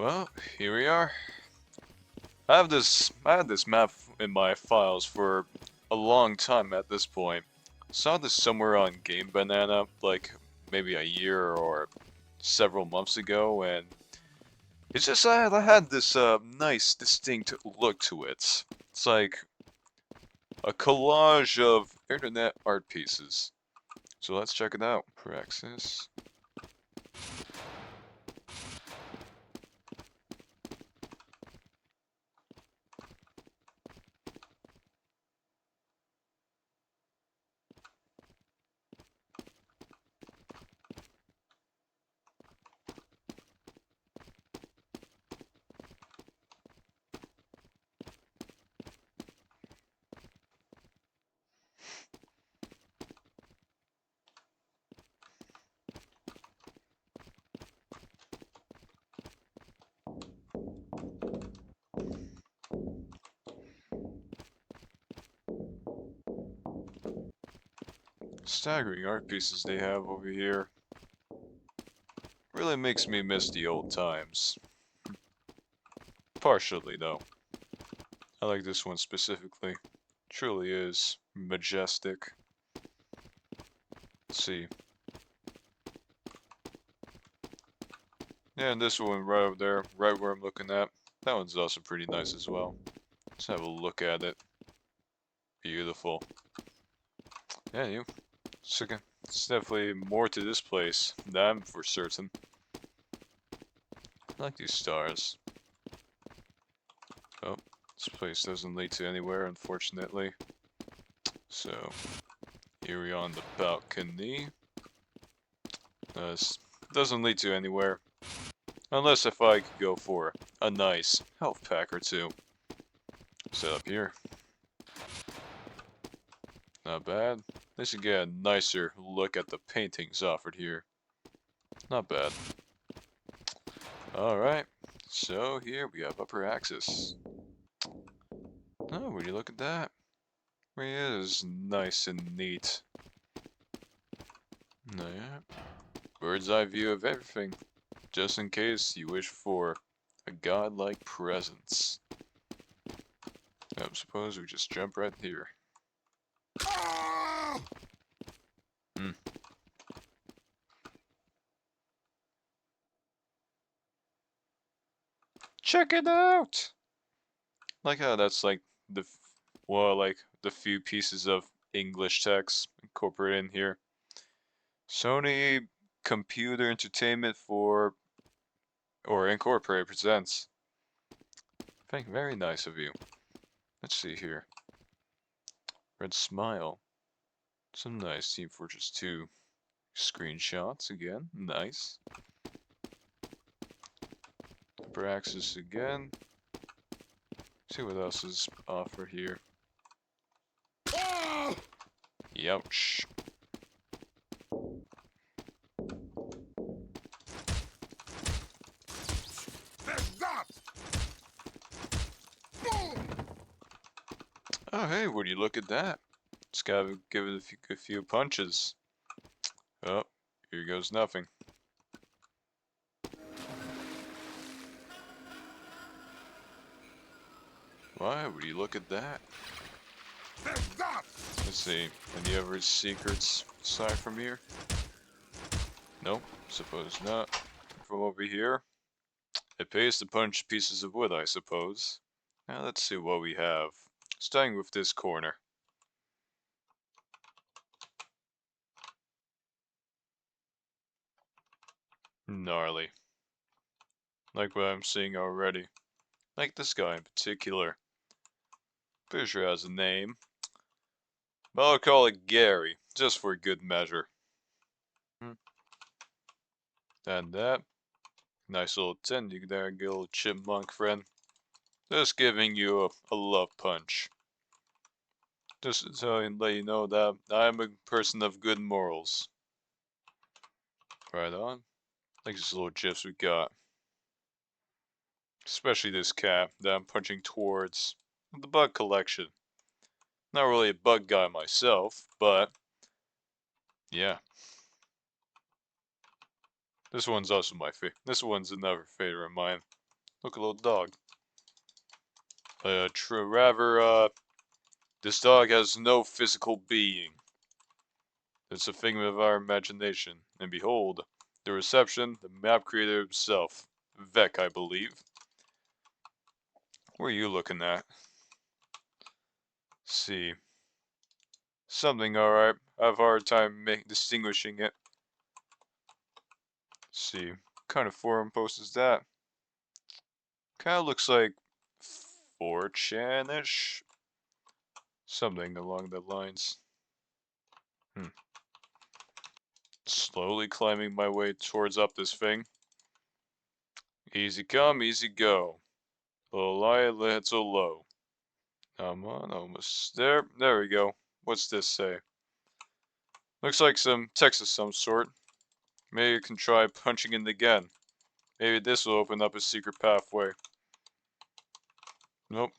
Well, here we are. I had this map in my files for a long time at this point. Saw this somewhere on GameBanana, like maybe a year or several months ago, and it's just I had this nice, distinct look to it. It's like a collage of internet art pieces. So let's check it out. Praxis. Staggering art pieces they have over here. Really makes me miss the old times. Partially, though. I like this one specifically. Truly is majestic. Let's see. Yeah, and this one right over there, right where I'm looking at, that one's also pretty nice as well. Let's have a look at it. Beautiful. Yeah, it's definitely more to this place, that for certain. I like these stars. Oh, this place doesn't lead to anywhere, unfortunately. So, here we are on the balcony. This doesn't lead to anywhere. Unless if I could go for a nice health pack or two. Set up here. Not bad. They should get a nicer look at the paintings offered here. Not bad. Alright, so here we have upper axis. Oh, would you look at that? It is nice and neat. Yeah. Bird's eye view of everything, just in case you wish for a godlike presence. I suppose we just jump right here. Check it out! Like how that's like like the few pieces of English text incorporated in here. Sony Computer Entertainment Incorporated presents. I think very nice of you. Let's see here. Red Smile. Some nice Team Fortress 2 screenshots again. Nice. Braxis again. See what else is offered here. Youch. Oh hey, would you look at that? Just gotta give it a few punches. Oh, here goes nothing. Why would you look at that? Let's see, any other secrets aside from here? Nope, suppose not. From over here, it pays to punch pieces of wood, I suppose. Now let's see what we have. Starting with this corner. Gnarly. Like what I'm seeing already. Like this guy in particular. Pretty sure has a name. But I'll call it Gary, just for good measure. And that. Nice little tend you there, good little chipmunk friend. Just giving you a love punch. Just to tell you and let you know that I'm a person of good morals. Right on. Like these little gifs we got. Especially this cat that I'm punching towards. The bug collection. Not really a bug guy myself, but yeah. This one's also my favorite. This one's another favorite of mine. Look, a little dog. Rather, this dog has no physical being. It's a figment of our imagination. And behold, the reception, the map creator himself. Vec, I believe. What are you looking at? See. Something alright. I have a hard time distinguishing it. See. What kind of forum post is that? Kinda looks like 4chan-ish. Something along the lines. Slowly climbing my way towards up this thing. Easy come, easy go. Little high, little low. Come on, almost there. There we go. What's this say? Looks like some text of some sort. Maybe you can try punching it again. Maybe this will open up a secret pathway. Nope.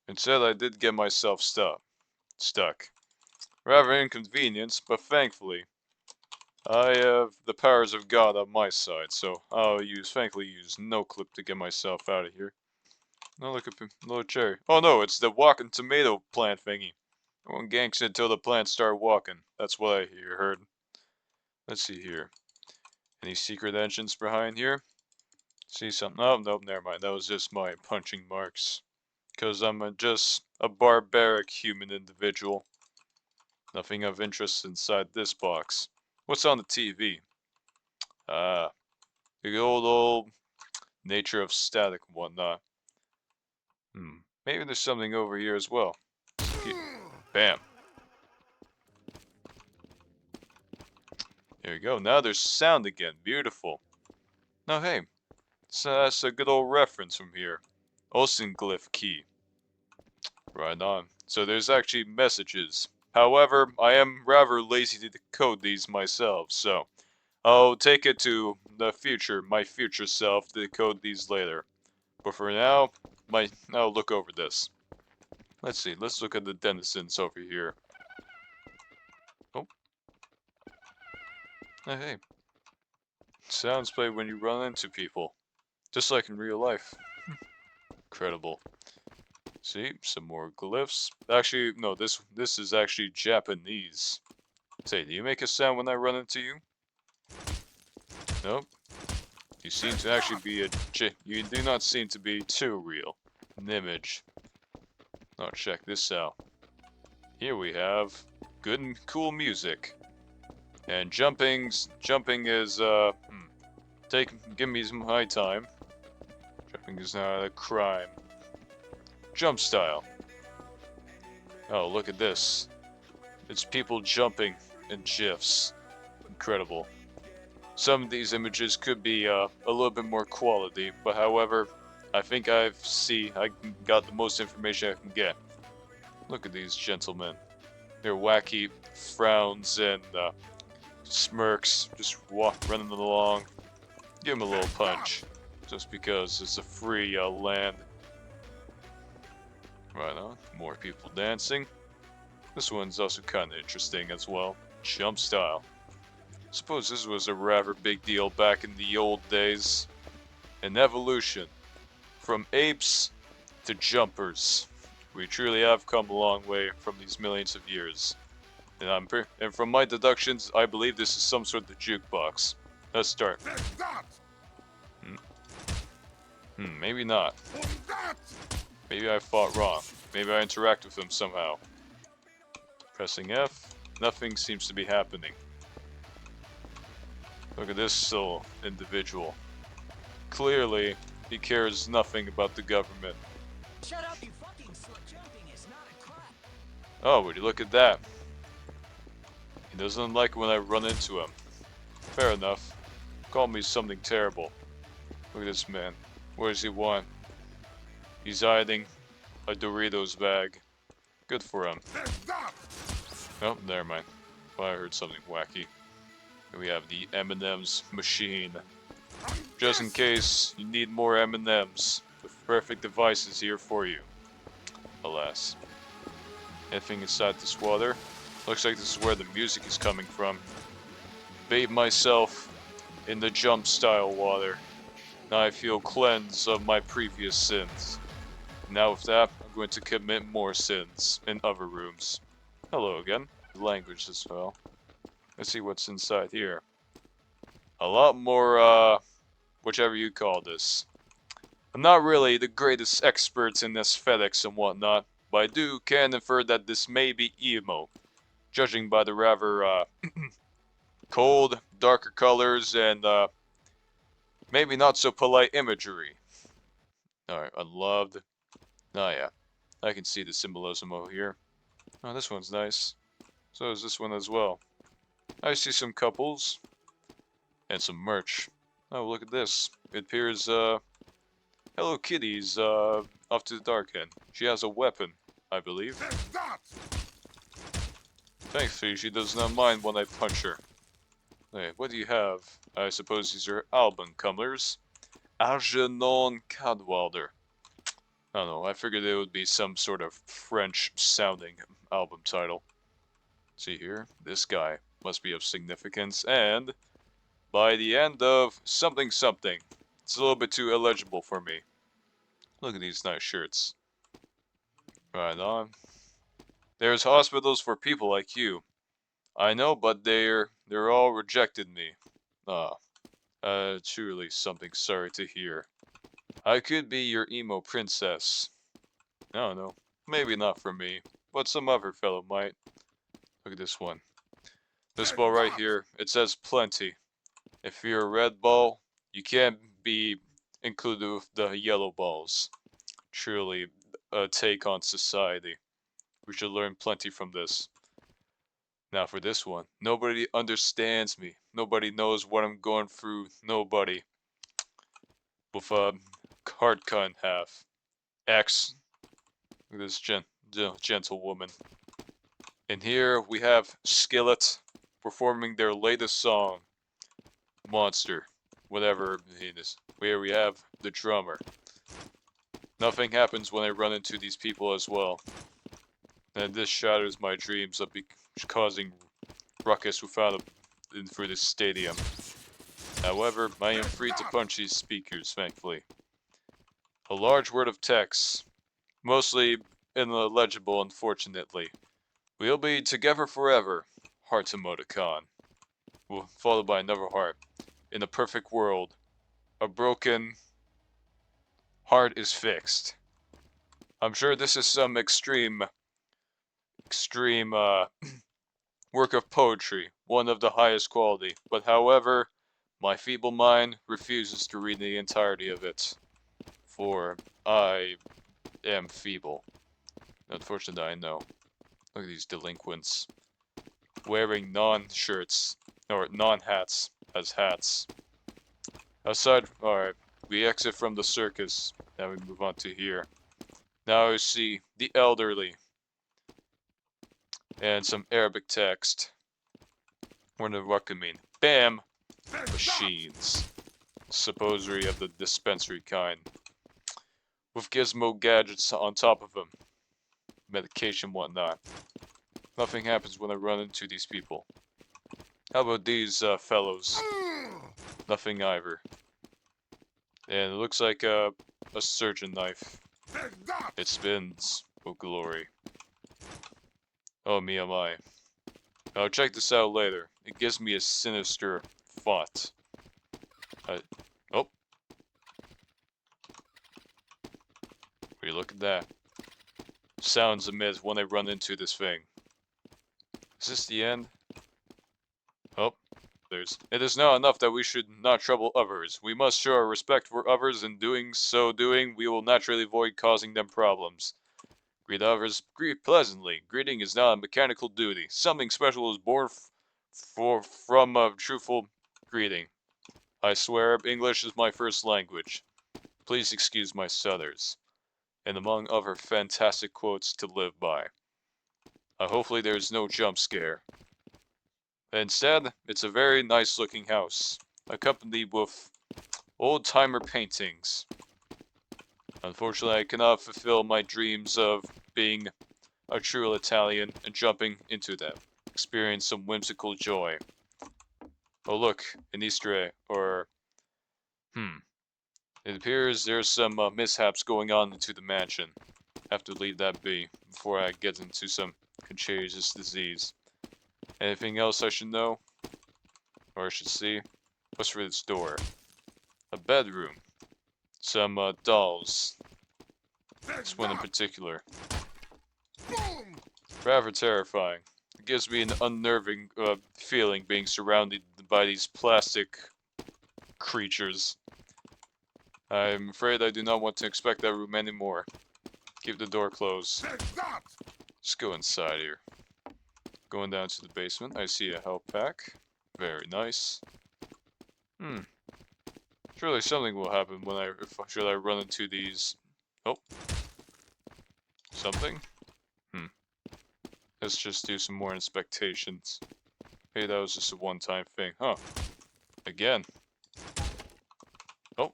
Instead, I did get myself stuck. Rather inconvenient, but thankfully, I have the powers of God on my side, so I'll thankfully use no clip to get myself out of here. Oh, look at the little cherry. Oh no, it's the walking tomato plant thingy. Everyone ganks until the plants start walking. That's what I heard. Let's see here. Any secret engines behind here? See something? Oh, nope, never mind. That was just my punching marks. Because I'm just a barbaric human individual. Nothing of interest inside this box. What's on the TV? Ah, the old nature of static and whatnot. Maybe there's something over here as well. Bam. There you go. Now there's sound again. Beautiful. Now, hey, that's a good old reference from here. Osenworld key. Right on. So there's actually messages. However, I am rather lazy to decode these myself, so I'll take it to the future, my future self, to decode these later. But for now, I'll look over this. Let's see, let's look at the denizens over here. Oh. Hey. Sounds play when you run into people. Just like in real life. Incredible. See, some more glyphs. Actually, no, this is actually Japanese. Say, do you make a sound when I run into you? Nope. You seem to actually be you do not seem to be too real. An image. Oh, check this out. Here we have good and cool music. And jumping is, give me some high time. Jumping is not a crime. Jump style. Oh, look at this. It's people jumping in GIFs. Incredible. Some of these images could be a little bit more quality, but however, I think I got the most information I can get. Look at these gentlemen. Their wacky frowns and smirks, just running along. Give them a little punch, just because it's a free land. Right on, more people dancing. This one's also kind of interesting as well. Jump style. Suppose this was a rather big deal back in the old days. An evolution. From apes to jumpers. We truly have come a long way from these millions of years. And from my deductions, I believe this is some sort of jukebox. Let's start. Maybe not. Maybe I fought wrong. Maybe I interact with him somehow. Pressing F. Nothing seems to be happening. Look at this little individual. Clearly, he cares nothing about the government. Shut up, you fucking slut. Jumping is not a crime. Oh, would you look at that? He doesn't like it when I run into him. Fair enough. Call me something terrible. Look at this man. What does he want? He's hiding a Doritos bag. Good for him. Oh, never mind. Well, I heard something wacky. Here we have the M&M's machine. Just in case you need more M&M's, the perfect device is here for you. Alas. Anything inside this water? Looks like this is where the music is coming from. Bathe myself in the jump style water. Now I feel cleansed of my previous sins. Now with that, I'm going to commit more sins in other rooms. Hello again. Language as well. Let's see what's inside here. A lot more, whichever you call this. I'm not really the greatest expert in aesthetics and whatnot, but I can infer that this may be emo, judging by the rather, cold, darker colors and, maybe not so polite imagery. Alright, unloved. Oh yeah, I can see the symbolism over here. Oh, this one's nice. So is this one as well. I see some couples. And some merch. Oh, look at this. It appears, Hello Kitty's, off to the dark end. She has a weapon, I believe. Thankfully, she does not mind when I punch her. Hey, what do you have? I suppose these are album covers. Algernon Cadwalder. I don't know, I figured it would be some sort of French-sounding album title. See here, this guy must be of significance, and by the end of something something. It's a little bit too illegible for me. Look at these nice shirts. Right on. There's hospitals for people like you. I know, but they're all rejected me. Ah, truly something sorry to hear. I could be your emo princess. I don't know. Maybe not for me, but some other fellow might. Look at this one. This ball right here, it says plenty. If you're a red ball, you can't be included with the yellow balls. Truly a take on society. We should learn plenty from this. Now for this one. Nobody understands me. Nobody knows what I'm going through. Nobody. With a heart cut in half. X. Look at this gentle woman. And here we have Skillet performing their latest song. Monster. Whatever it is. Here we have the drummer. Nothing happens when I run into these people as well. And this shatters my dreams of causing ruckus without through this stadium. However, I am free to punch these speakers, thankfully. A large word of text, mostly illegible, unfortunately. We'll be together forever, heart emoticon. Followed by another heart. In a perfect world, a broken heart is fixed. I'm sure this is some extreme, work of poetry, one of the highest quality, but however, my feeble mind refuses to read the entirety of it, for I am feeble. Unfortunately, I know. Look at these delinquents, wearing non-shirts, or non-hats, as hats. Outside, alright, we exit from the circus, now we move on to here. Now I see the elderly, and some Arabic text. Wonder what could mean. Bam! Machines. Supposery of the dispensary kind. With gizmo gadgets on top of them. Medication, whatnot. Nothing happens when I run into these people. How about these fellows? Nothing either. And it looks like a surgeon knife. It spins. Oh glory. Oh me am I. I'll check this out later. It gives me a sinister thought. Oh. Will you look at that? Sounds emit when I run into this thing. Is this the end? Oh. It is now enough that we should not trouble others. We must show our respect for others, and doing, we will naturally avoid causing them problems. Greet others, greet pleasantly. Greeting is not a mechanical duty. Something special is born from a truthful greeting. I swear, English is my first language. Please excuse my stutters. And among other fantastic quotes to live by. Hopefully there is no jump scare. Instead, it's a very nice looking house, accompanied with old-timer paintings. Unfortunately, I cannot fulfill my dreams of being a true Italian and jumping into them. Experience some whimsical joy. Oh look, an Easter egg, or... It appears there's some mishaps going on into the mansion. Have to leave that be before I get into some contagious disease. Anything else I should know? Or I should see? What's for this door? A bedroom. Some dolls. This one in particular. Rather terrifying. It gives me an unnerving feeling being surrounded by these plastic creatures. I'm afraid I do not want to inspect that room anymore. Keep the door closed. Let's go inside here. Going down to the basement, I see a health pack. Very nice. Surely something will happen when should I run into these. Oh. Something? Let's just do some more inspectations. Hey, that was just a one-time thing. Huh. Again. Oh.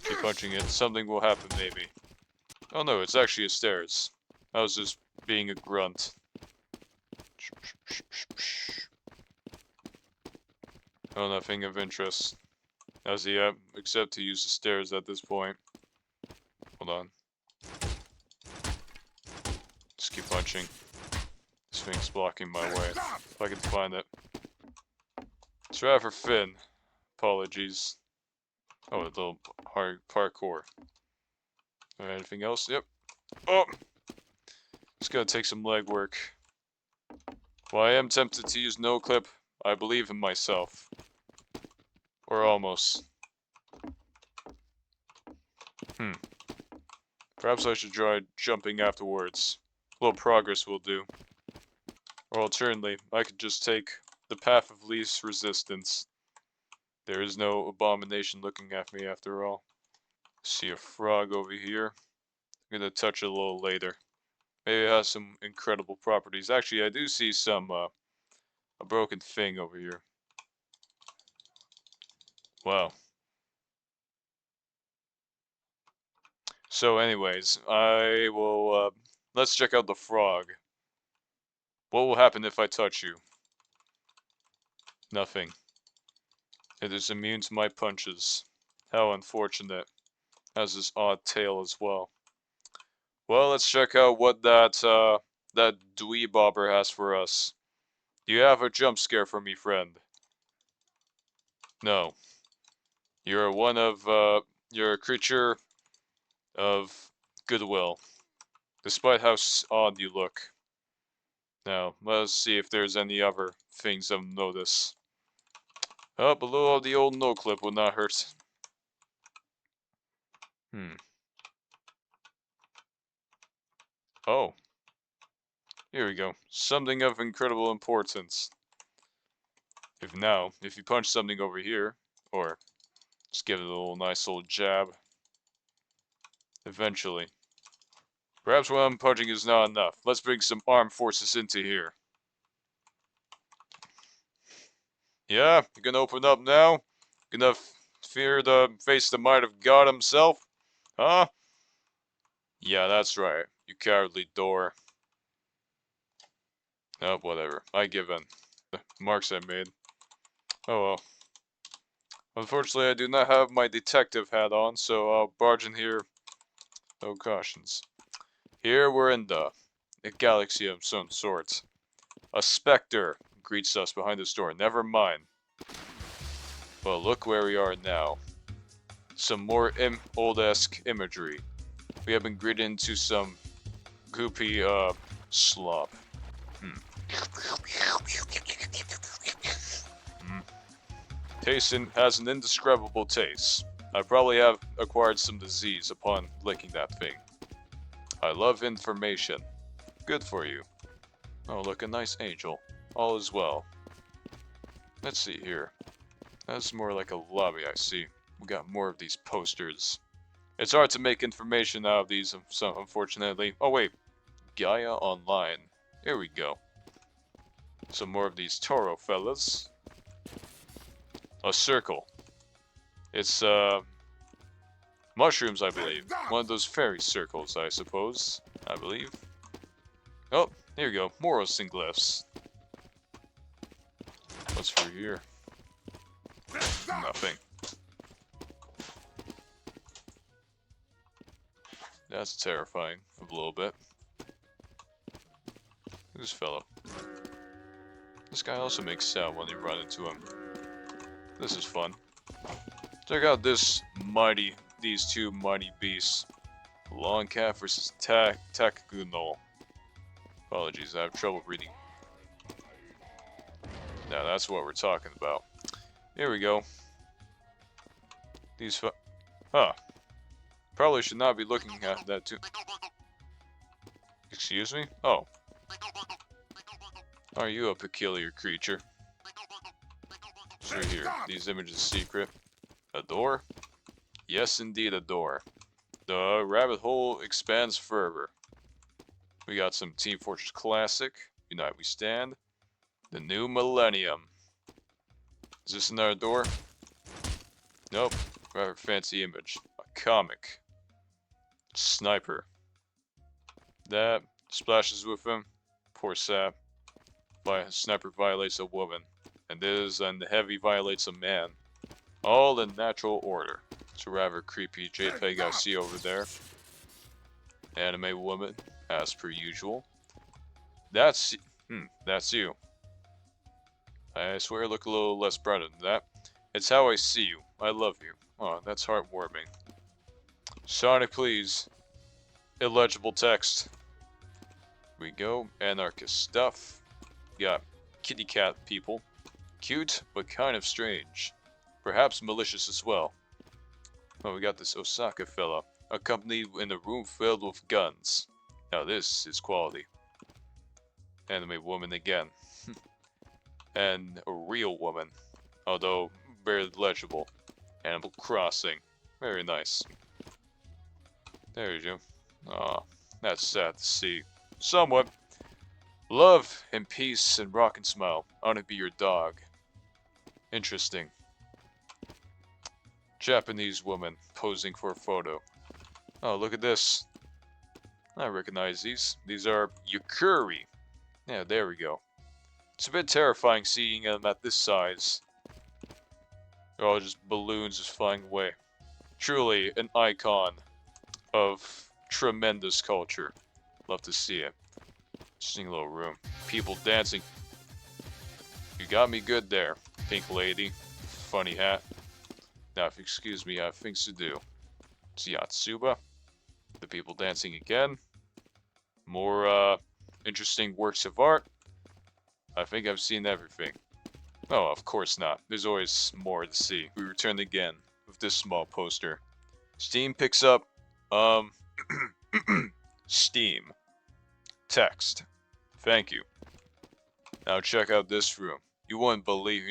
Keep punching it. Something will happen, maybe. Oh no, it's actually a stairs. I was just being a grunt. Oh, nothing of interest. As the except to use the stairs at this point. Hold on. Just keep punching. This thing's blocking my way. If I can find it. It's rather thin. Apologies. Oh, a little hard parkour. Anything else? Yep. Oh! It's gonna take some legwork. While I am tempted to use no clip, I believe in myself. Or almost. Perhaps I should try jumping afterwards. A little progress will do. Or alternatively, I could just take the path of least resistance. There is no abomination looking at me after all. See a frog over here. I'm gonna touch it a little later. Maybe it has some incredible properties. Actually, I do see some, a broken thing over here. Wow. So anyways, I will, let's check out the frog. What will happen if I touch you? Nothing. It is immune to my punches. How unfortunate. Has this odd tail as well. Well, let's check out what that dweebobber has for us. Do you have a jump scare for me, friend? No. You're you're a creature of goodwill, despite how odd you look. Now, let's see if there's any other things I've noticed. Oh, below the old no clip would not hurt. Oh. Here we go. Something of incredible importance. If you punch something over here, or just give it a little nice little jab, eventually. Perhaps what I'm punching is not enough. Let's bring some armed forces into here. Yeah, you gonna open up now? Gonna face the might of God himself? Huh? Yeah, that's right. You cowardly door. Oh, whatever. I give in. The marks I made. Oh well. Unfortunately, I do not have my detective hat on, so I'll barge in here. No cautions. Here we're in a galaxy of some sort. A specter greets us behind this door. Never mind. Well, look where we are now. Some more old-esque imagery. We have been greeted into some goopy, slop. Has an indescribable taste. I probably have acquired some disease upon licking that thing. I love information. Good for you. Oh, look, a nice angel. All is well. Let's see here. That's more like a lobby, I see. We got more of these posters. It's hard to make information out of these, unfortunately. Oh, wait. Gaia Online. Here we go. Some more of these Toro fellas. A circle. It's, mushrooms, I believe. One of those fairy circles, I suppose. I believe. Oh, here we go. More glyphs. What's for here? Nothing. That's terrifying a little bit. This fellow. This guy also makes sound when you run into him. This is fun. Check out these two mighty beasts. Long Cat versus Takagunol. Apologies, I have trouble reading. Now that's what we're talking about. Here we go. Probably should not be looking at that too. Excuse me? Oh. Are you a peculiar creature? Sure here. These images secret. A door? Yes, indeed, a door. The rabbit hole expands further. We got some Team Fortress Classic. Unite We Stand. The New Millennium. Is this another door? Nope. Rather fancy image. A comic. Sniper. That splashes with him. Poor sap. Sniper violates a woman. And the heavy violates a man. All in natural order. It's a rather creepy JPEG I see over there. Anime woman, as per usual. That's you. I swear I look a little less brighter than that. It's how I see you. I love you. Oh, that's heartwarming. Sonic, please. Illegible text. We go. Anarchist stuff. Got kitty cat people. Cute, but kind of strange. Perhaps malicious as well. Oh, we got this Osaka fella. Accompanied in a room filled with guns. Now this is quality. Anime woman again. And a real woman. Although barely legible. Animal Crossing. Very nice. There you go. Aw, that's sad to see. Somewhat. Love and peace and rock and smile. I want to be your dog. Interesting. Japanese woman posing for a photo. Oh, look at this. I recognize these. These are Yukuri. Yeah, there we go. It's a bit terrifying seeing them at this size. They're all just balloons just flying away. Truly an icon of tremendous culture. Love to see it. Interesting little room. People dancing. You got me good there, pink lady. Funny hat. Now, if you excuse me, I have things to do. It's Yatsuba. The people dancing again. More, interesting works of art. I think I've seen everything. Oh, of course not. There's always more to see. We return again with this small poster. Steam picks up, Steam. Text. Thank you. Now check out this room. You're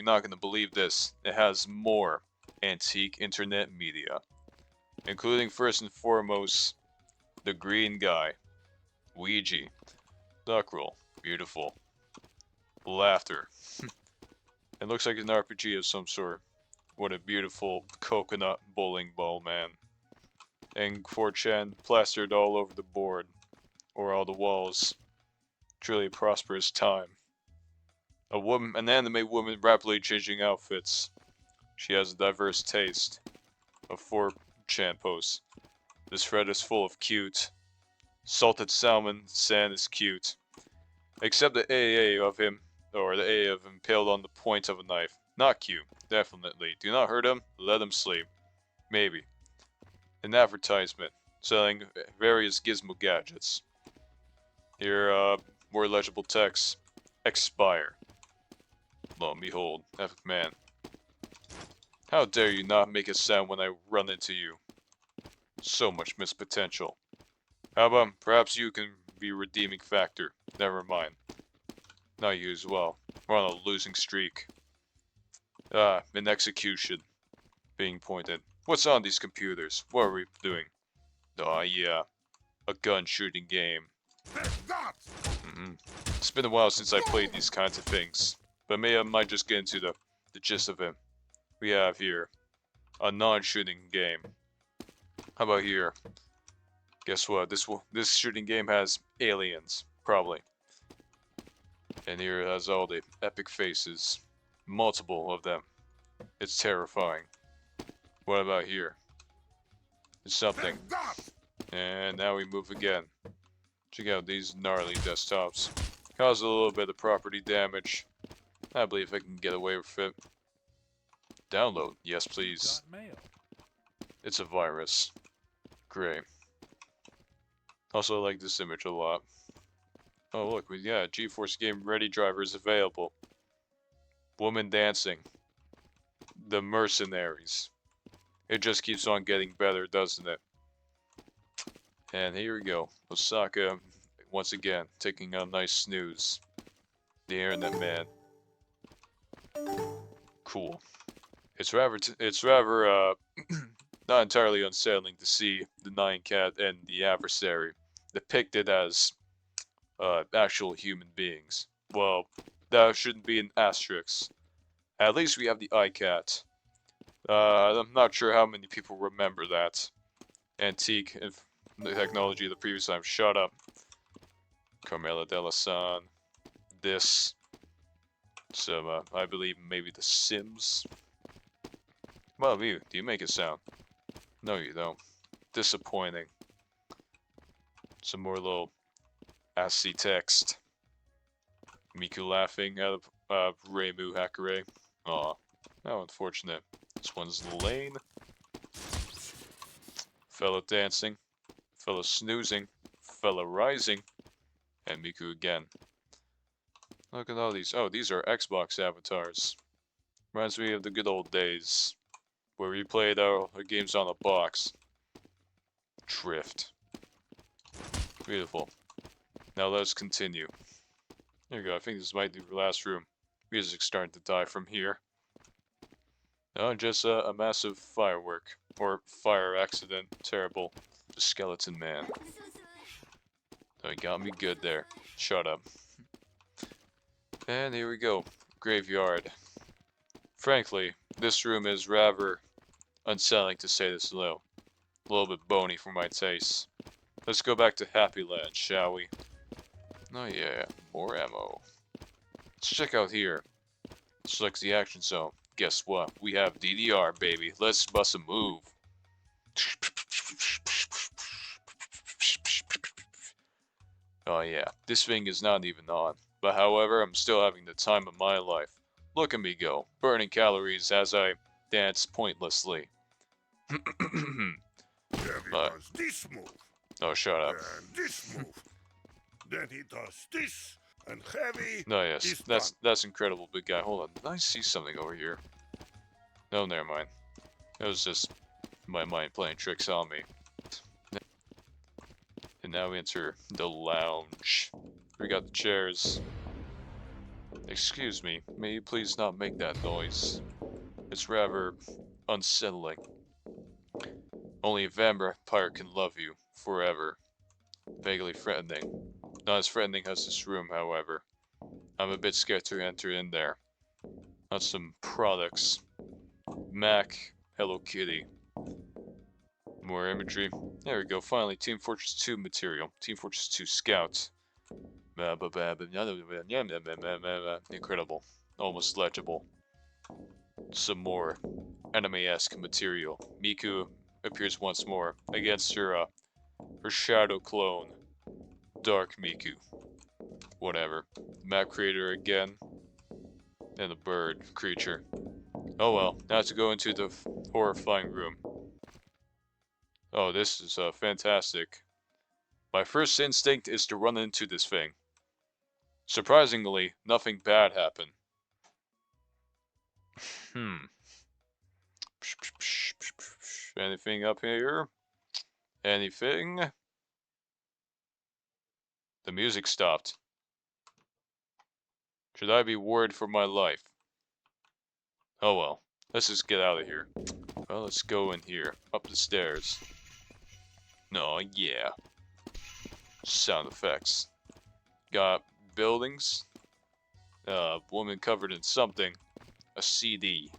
not gonna believe this. It has more antique internet media. Including first and foremost, the green guy. Ouija. Duckroll. Beautiful. Laughter. It looks like an RPG of some sort. What a beautiful coconut bowling ball, man. And 4chan plastered all over the board. Or all the walls. Truly a prosperous time. An anime woman rapidly changing outfits. She has a diverse taste. Of 4chan posts. This thread is full of cute. Salted salmon sand is cute. Except the AA of him, or the AA of him impaled on the point of a knife. Not cute, definitely. Do not hurt him, let him sleep. Maybe. An advertisement selling various gizmo gadgets. Here, more legible text. Expire. Lo and behold, epic man. How dare you not make a sound when I run into you? So much missed potential. How about perhaps you can be a redeeming factor? Never mind. Not you as well. We're on a losing streak. An execution. Being pointed. What's on these computers? What are we doing? Yeah. A gun shooting game. It's been a while since I played these kinds of things. But I might just get into the gist of it. We have here a non-shooting game. How about here? Guess what? This shooting game has aliens, probably. And here it has all the epic faces, multiple of them. It's terrifying. What about here? It's something. And now we move again. Check out these gnarly desktops. Cause a little bit of property damage. I believe I can get away with it. Download. Yes, please. Got mail. It's a virus. Great. Also, I like this image a lot. Oh, look, we got GeForce Game Ready drivers available. Woman dancing. The mercenaries. It just keeps on getting better, doesn't it? And here we go. Osaka, once again, taking a nice snooze. The internet man. Cool. It's rather not entirely unsettling to see the Nine Cat and the adversary depicted as actual human beings. Well, that shouldn't be an asterisk. At least we have the iCat. I'm not sure how many people remember that antique technology of the previous time. Shut up. Carmela Delasan. This. Some, I believe maybe The Sims. Well, do you make a sound? No, you don't. Disappointing. Some more little ASCII text. Miku laughing out of Reimu Hakare. Aw, how unfortunate. This one's Lane. Fellow dancing. Fellow snoozing. Fellow rising. And Miku again. Look at all these. Oh, these are Xbox avatars. Reminds me of the good old days. Where we played our games on a box. Drift. Beautiful. Now let's continue. There you go, I think this might be the last room. Music's starting to die from here. No, just a massive firework. Or fire accident. Terrible. The skeleton man. Oh, he got me good there. Shut up. And here we go. Graveyard. Frankly, this room is rather unsettling to say this low. A little bit bony for my taste. Let's go back to Happy Land, shall we? Oh yeah, more ammo. Let's check out here. Select the action zone. Guess what? We have DDR, baby. Let's bust a move. Oh yeah, this thing is not even on. But however, I'm still having the time of my life. Look at me go, burning calories as I dance pointlessly. Then he But- does this move, Oh, shut up. and this move. Then he does this, and heavy. No, yes, is that's incredible, big guy. Hold on, did I see something over here? No, never mind. It was just my mind playing tricks on me. And now we enter the lounge. We got the chairs. Excuse me, may you please not make that noise? It's rather unsettling. Only a vampire can love you forever. Vaguely threatening. Not as threatening as this room, however. I'm a bit scared to enter in there. Not some products. Mac, Hello Kitty. More imagery. There we go, finally, Team Fortress 2 material. Team Fortress 2 Scout. Incredible. Almost legible. Some more anime-esque material. Miku appears once more against her shadow clone, Dark Miku. Whatever. Map creator again. And a bird creature. Oh well, now to go into the horrifying room. Oh, this is fantastic. My first instinct is to run into this thing. Surprisingly, nothing bad happened. Anything up here? Anything? The music stopped. Should I be worried for my life? Oh well, let's just get out of here. Well, let's go in here, up the stairs. No, yeah. Sound effects. Got buildings. Woman covered in something. A CD.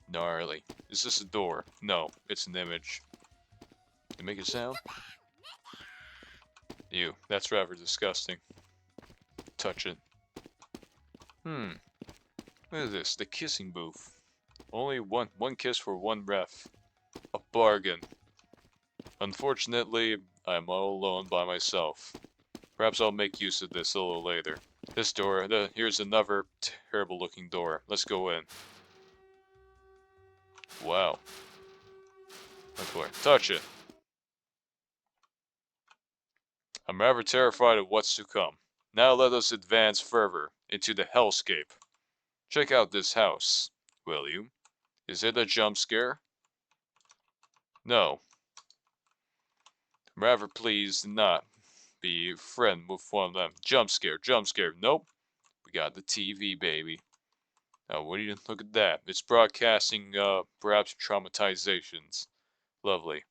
Gnarly. Is this a door? No, it's an image. You make a sound? Ew, that's rather disgusting. Touch it. What is this? The kissing booth. Only one kiss for one ref. A bargain. Unfortunately, I am all alone by myself. Perhaps I'll make use of this a little later. This door, here's another terrible looking door. Let's go in. Wow. Oh boy, touch it. I'm rather terrified of what's to come. Now let us advance further into the hellscape. Check out this house, will you? Is it a jump scare? No. I'm rather pleased not be friend with one of them. Jump scare, jump scare. Nope. We got the TV, baby. Now, what do you look at that? It's broadcasting, perhaps traumatizations. Lovely.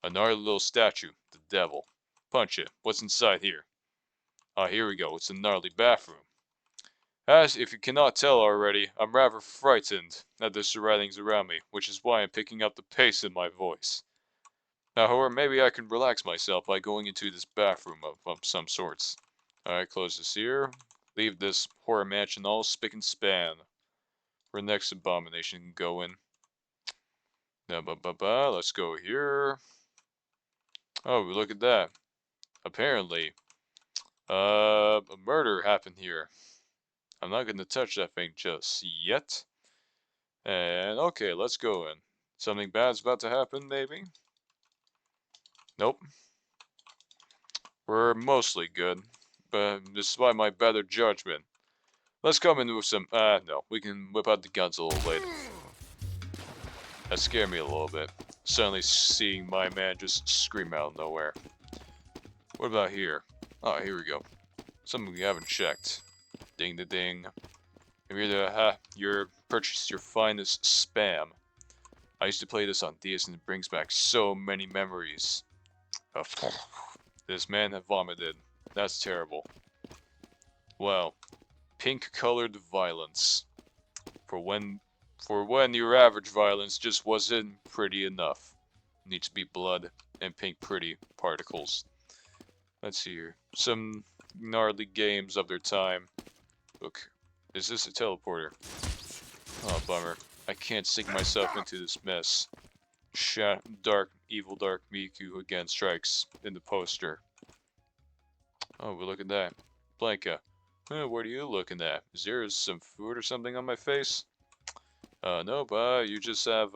A gnarly little statue. The devil. Punch it. What's inside here? Ah, here we go. It's a gnarly bathroom. As if you cannot tell already, I'm rather frightened at the surroundings around me, which is why I'm picking up the pace in my voice. Now, however, maybe I can relax myself by going into this bathroom of some sorts. Alright, close this here. Leave this horror mansion all spick and span. Where the next abomination can go in. Let's go here. Oh, look at that. Apparently, a murder happened here. I'm not going to touch that thing just yet. And okay, let's go in. Something bad's about to happen, maybe? Nope. We're mostly good, but despite my better judgment. Let's come in with some, no, we can whip out the guns a little later. That scared me a little bit. Suddenly seeing my man just scream out of nowhere. What about here? Oh, here we go. Something we haven't checked. Ding da ding. If you're purchased your finest spam. I used to play this on DS and it brings back so many memories. This man had vomited. That's terrible. Well, pink colored violence. For when your average violence just wasn't pretty enough. Needs to be blood and pink pretty particles. Let's see here. Some gnarly games of their time. Look, is this a teleporter? Oh, bummer. I can't sink myself into this mess. Evil dark Miku again strikes in the poster. Oh, but look at that. Blanca. What are you looking at? Is there some food or something on my face? No, but you just have,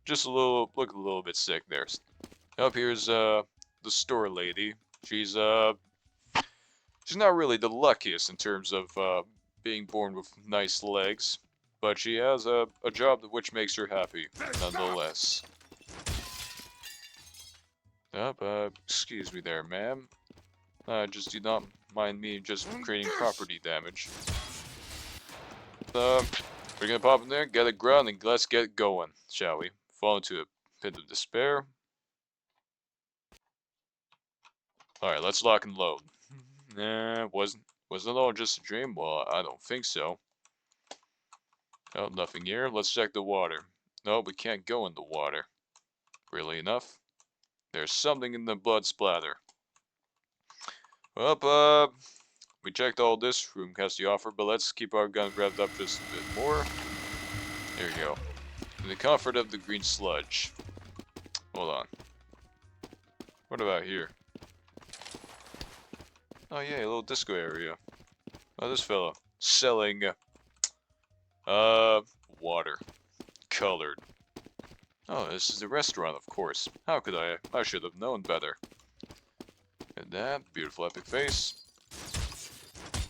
just look a little bit sick there. Up here's, the store lady. She's not really the luckiest in terms of, being born with nice legs. But she has a job which makes her happy, nonetheless. Excuse me there, ma'am. Just do not mind me just creating property damage. We're gonna pop in there, get a ground, and let's get going, shall we? Fall into a pit of despair. Alright, let's lock and load. Wasn't it all just a dream? Well, I don't think so. Oh, nothing here. Let's check the water. No, we can't go in the water. Really enough? There's something in the blood splatter. Well, we checked all this room has to offer, but let's keep our gun revved up just a bit more. There we go. In the comfort of the green sludge. Hold on. What about here? Oh yeah, a little disco area. Oh, this fellow. Selling, water. Colored. Oh, this is a restaurant, of course. How could I? I should have known better. And that beautiful epic face.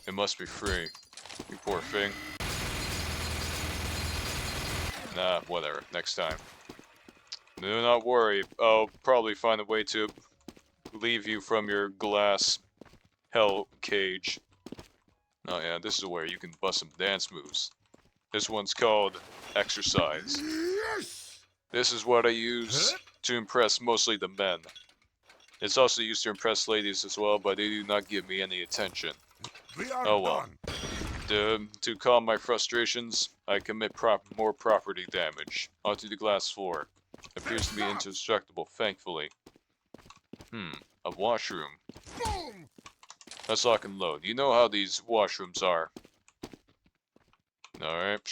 It must be free. You poor thing. Nah, whatever. Next time. Do not worry. I'll probably find a way to leave you from your glass hell cage. Oh yeah, this is where you can bust some dance moves. This one's called Exercise. Yes! This is what I use to impress mostly the men. It's also used to impress ladies as well, but they do not give me any attention. We are Oh well. done. To calm my frustrations, I commit more property damage onto the glass floor. Appears to be indestructible, thankfully. A washroom. Boom! Let's lock and load. You know how these washrooms are. Alright.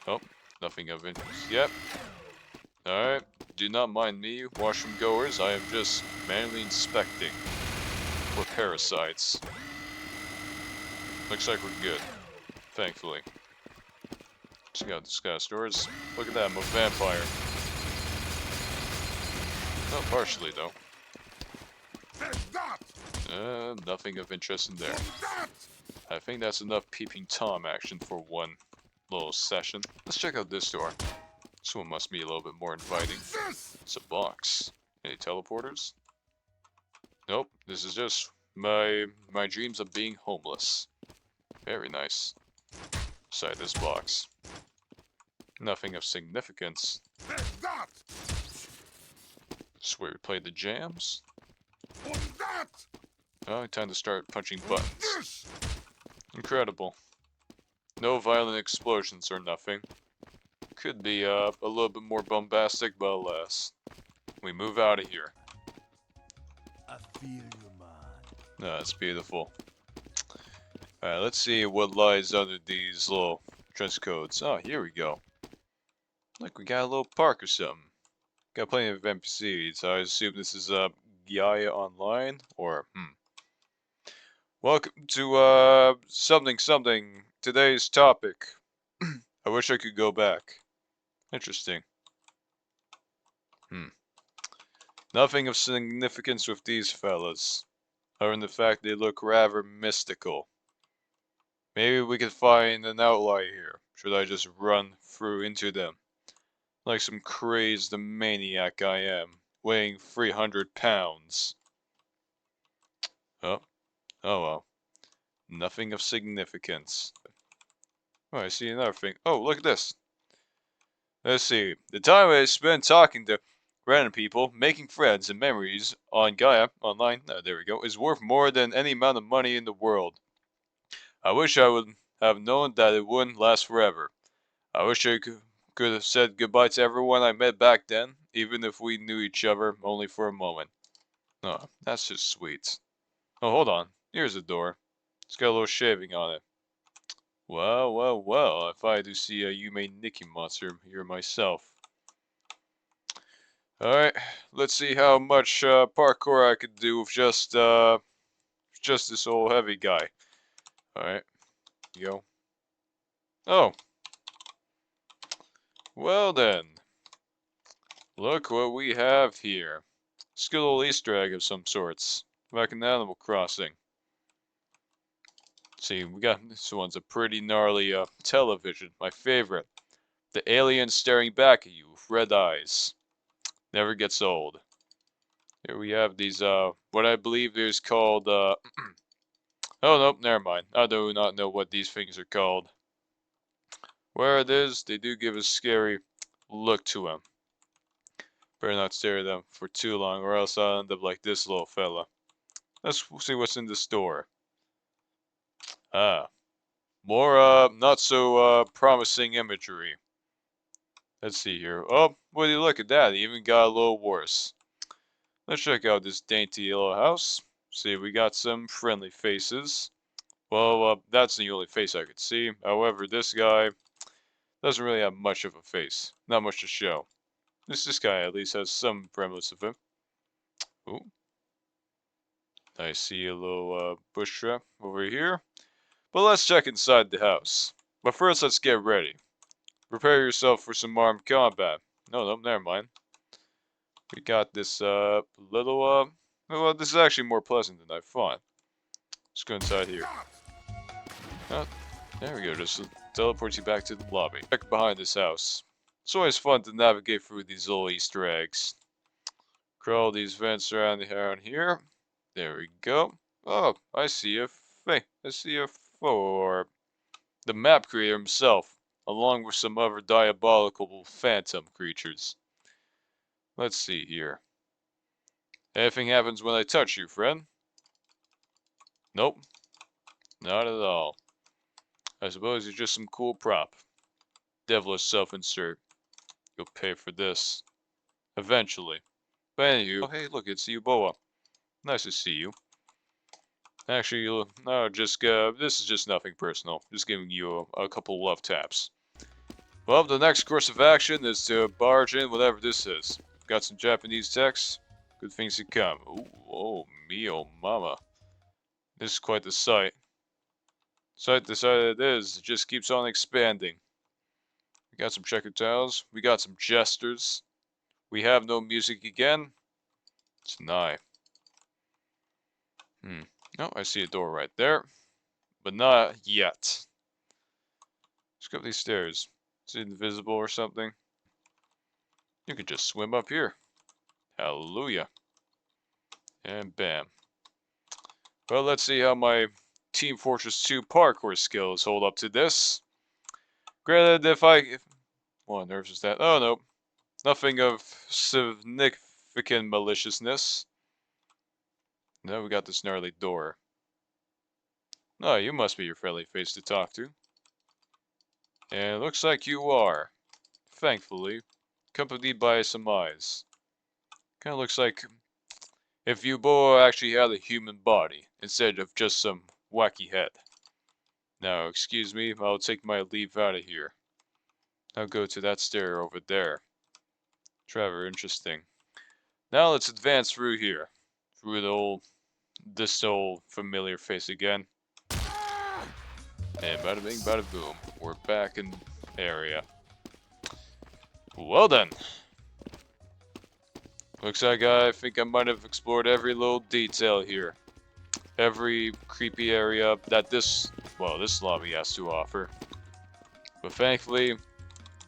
Oh, nothing of interest. Yep. Alright. Do not mind me, washroom goers. I am just manually inspecting for parasites. Looks like we're good, thankfully. Check out this guy's doors. Look at that, I'm a vampire. Not partially, though. Nothing of interest in there. I think that's enough peeping Tom action for one little session. Let's check out this door. This one must be a little bit more inviting. It's a box. Any teleporters? Nope, this is just my dreams of being homeless. Very nice. Inside this box. Nothing of significance. This is where we play the jams. Oh, time to start punching buttons. Incredible. No violent explosions or nothing. Could be a little bit more bombastic, but alas. We move out of here. I feel you, man. Ah, that's beautiful. Alright, let's see what lies under these little dress codes. Oh, here we go. Look, we got a little park or something. Got plenty of NPCs. I assume this is Gaia Online, or Welcome to something. Today's topic. I wish I could go back. Interesting. Nothing of significance with these fellas, other than the fact they look rather mystical. Maybe we could find an outlier here. Should I just run through into them? Like some crazed maniac I am, weighing 300 pounds. Oh well. Nothing of significance. Oh, I see another thing. Oh, look at this. Let's see. The time I spent talking to random people, making friends and memories on Gaia Online, there we go, is worth more than any amount of money in the world. I wish I would have known that it wouldn't last forever. I wish I could have said goodbye to everyone I met back then, even if we knew each other only for a moment. Oh, that's just sweet. Oh, hold on. Here's a door. It's got a little shaving on it. Well, if I do see a Yume Nikki monster here myself. Alright, let's see how much parkour I could do with just this old heavy guy. Alright, go. Oh. Well then. Look what we have here. It's a good little Easter egg of some sorts. Back in Animal Crossing. See, we got this one's a pretty gnarly television, my favorite. The alien staring back at you with red eyes. Never gets old. Here we have these what I believe is called oh nope, never mind. I do not know what these things are called. Where it is, they do give a scary look to them. Better not stare at them for too long or else I'll end up like this little fella. Let's see what's in the store. Ah. More not so promising imagery. Let's see here. Oh, would you look at that? It even got a little worse. Let's check out this dainty little house. See, we got some friendly faces. Well, that's the only face I could see. However, this guy doesn't really have much of a face. Not much to show. This guy at least has some semblance of him. Ooh. I see a little bush trap over here. But let's check inside the house. But first, let's get ready. Prepare yourself for some armed combat. No, never mind. We got this little well, this is actually more pleasant than I thought. Let's go inside here. Oh, there we go. Just teleports you back to the lobby. Back behind this house. It's always fun to navigate through these little Easter eggs. Crawl these vents around here. There we go. Oh, I see a thing. I see a four. The map creator himself, along with some other diabolical phantom creatures. Let's see here. Anything happens when I touch you, friend? Nope. Not at all. I suppose you're just some cool prop. Devilish self-insert. You'll pay for this. Eventually. But anywho, oh, hey, look, it's you, Boa. Nice to see you. Actually, no, this is just nothing personal. Just giving you a couple love taps. Well, the next course of action is to barge in whatever this is. got some Japanese text. Good things to come. Ooh, oh, mio mama. This is quite the sight. Sight the sight it is. It just keeps on expanding. We got some checkered tiles. We got some jesters. We have no music again. It's nigh. No, I see a door right there. But not yet. Let's go up these stairs. Is it invisible or something? You could just swim up here. Hallelujah. And bam. Well, let's see how my Team Fortress 2 parkour skills hold up to this. Granted, what on earth is that? Oh, no. Nothing of significant maliciousness. Now we got this gnarly door. Oh, you must be your friendly face to talk to. And it looks like you are. Thankfully. Accompanied by some eyes. Kinda looks like if you both actually had a human body, instead of just some wacky head. Now, excuse me, I'll take my leave out of here. I'll go to that stair over there. Trevor, interesting. Now let's advance through here. Through this old familiar face again. And bada bing, bada boom. We're back in area. Well then. Looks like I think I might have explored every little detail here. Every creepy area that this lobby has to offer. But thankfully,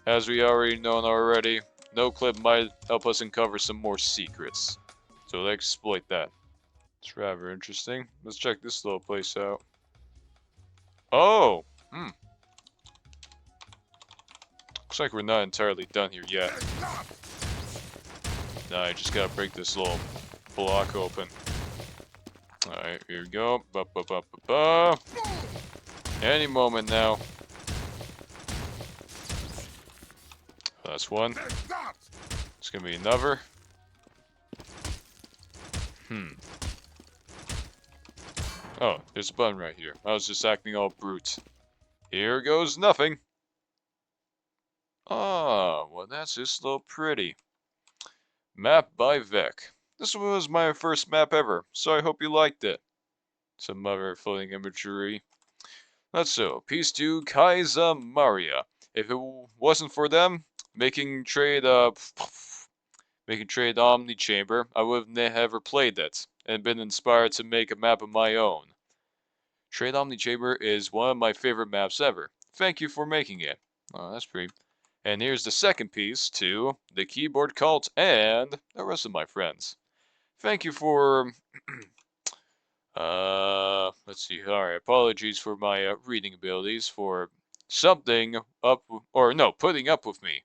as we already known already, no clip might help us uncover some more secrets. So let's exploit that. It's rather interesting. Let's check this little place out. Oh! Looks like we're not entirely done here yet. Nah, I just gotta break this little block open. Alright, here we go. Ba ba ba ba ba. Any moment now. That's one. It's gonna be another. Oh, there's a button right here. I was just acting all brute. Here goes nothing. Ah, well that's just a little pretty. Map by Vec. This was my first map ever, so I hope you liked it. Some other floating imagery. That's so. Peace to Kaiser Maria. If it wasn't for them making trade Omni Chamber, I would have never played it and been inspired to make a map of my own. Trade Omni Chamber is one of my favorite maps ever. Thank you for making it. Oh, that's pretty. And here's the second piece to the Keyboard Cult and the rest of my friends. Thank you for let's see. Alright, apologies for my reading abilities for putting up with me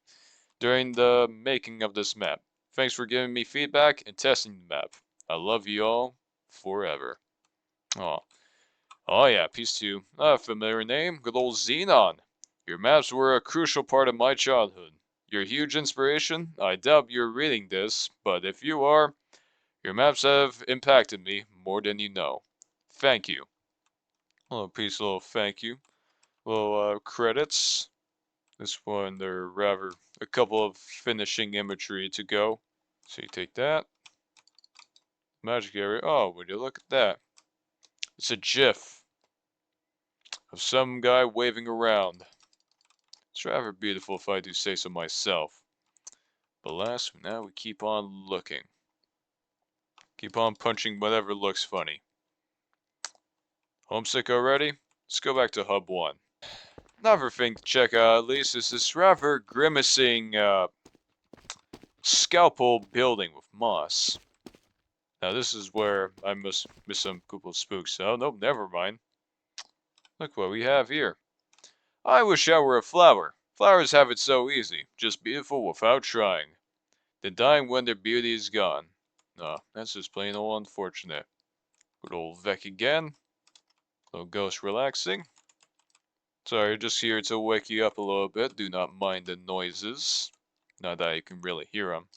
during the making of this map. Thanks for giving me feedback and testing the map. I love you all forever. Oh yeah, piece 2. A familiar name, good old Xenon. Your maps were a crucial part of my childhood. You're a huge inspiration. I doubt you're reading this, but if you are, your maps have impacted me more than you know. Thank you. Little thank you. Little credits. This one, there are rather a couple of finishing imagery to go. So you take that. Magic area. Oh, would you look at that? It's a GIF of some guy waving around. It's rather beautiful if I do say so myself. But now we keep on looking. Keep on punching whatever looks funny. Homesick already? Let's go back to Hub 1. Another thing to check out at least is this rather grimacing scalpel building with moss. Now this is where I must miss some couple of spooks. Oh, nope, never mind. Look what we have here. I wish I were a flower. Flowers have it so easy, just beautiful without trying. Then dying when their beauty is gone. No, that's just plain old unfortunate. Good old Vec again. Little ghost relaxing. Sorry, just here to wake you up a little bit. Do not mind the noises. Not that you can really hear them.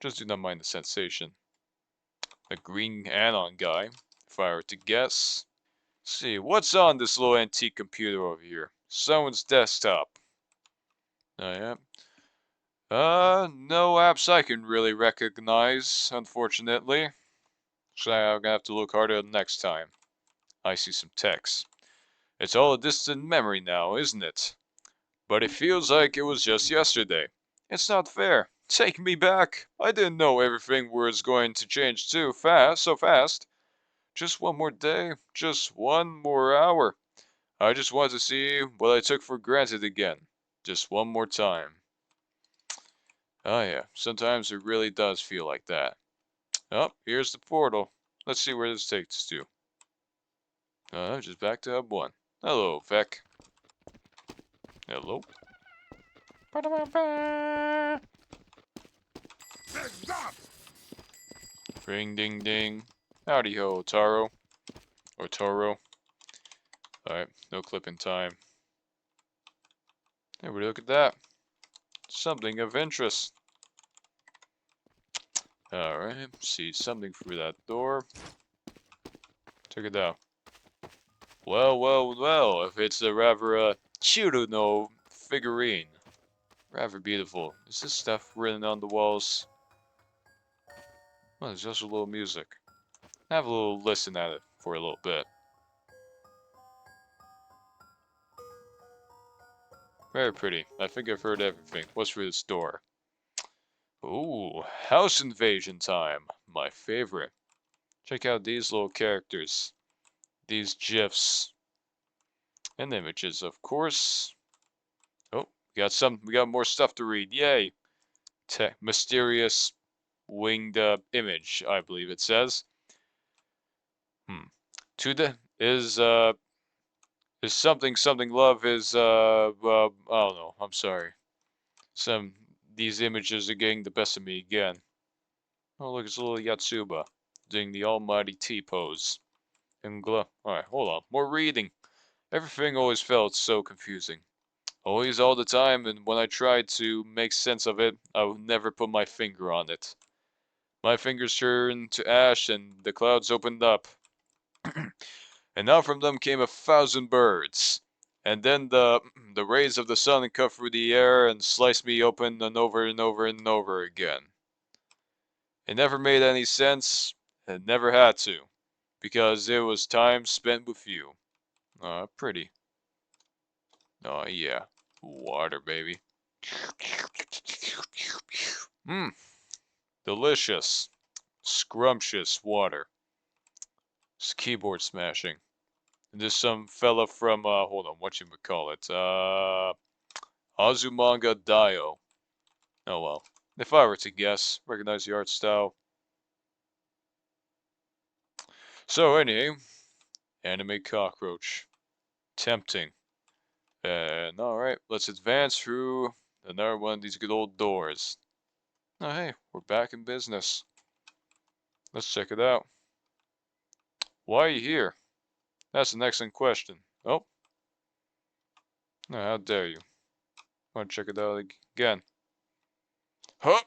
Just do not mind the sensation. A green anon guy, if I were to guess. Let's see, what's on this little antique computer over here? Someone's desktop. Oh yeah. No apps I can really recognize, unfortunately. So I'm gonna have to look harder next time. I see some text. It's all a distant memory now, isn't it? But it feels like it was just yesterday. It's not fair. Take me back. I didn't know everything was going to change too fast, so fast. Just one more day, just one more hour. I just want to see what I took for granted again. Just one more time. Oh yeah, sometimes it really does feel like that. Oh, here's the portal. Let's see where this takes us to. Just back to Hub 1. Hello, Vec. Hello. Ring ding ding. Howdy ho, Taro. Or Toro. Alright, no clipping time. Everybody look at that. Something of interest. Alright, see something through that door. Check it out. Well, well, well, if it's a rather Chiruno figurine. Rather beautiful. Is this stuff written on the walls? Well, there's just a little music. Have a little listen at it for a little bit. Very pretty. I think I've heard everything. What's through this door? Ooh, house invasion time. My favorite. Check out these little characters. These GIFs. And images, of course. Oh, we got more stuff to read. Yay! Mysterious winged image, I believe it says. To the is something love is I don't know. I'm sorry. These images are getting the best of me again. Oh look, it's a little Yatsuba doing the almighty T pose. And alright, hold on. More reading. Everything always felt so confusing. Always all the time, and when I tried to make sense of it, I would never put my finger on it. My fingers turned to ash and the clouds opened up. And out from them came 1,000 birds. And then the rays of the sun cut through the air and sliced me open and over and over and over again. It never made any sense, and never had to, because it was time spent with you. Pretty. Oh yeah, water, baby. Mmm, delicious, scrumptious water. It's keyboard smashing. And there's some fella from, hold on, whatchamacallit, Azumanga Daioh. Oh well. If I were to guess, recognize the art style. So anyway, anime cockroach. Tempting. And alright, let's advance through another one of these good old doors. Oh hey, we're back in business. Let's check it out. Why are you here? That's an excellent question. Oh. No, how dare you. Want to check it out again. Huh!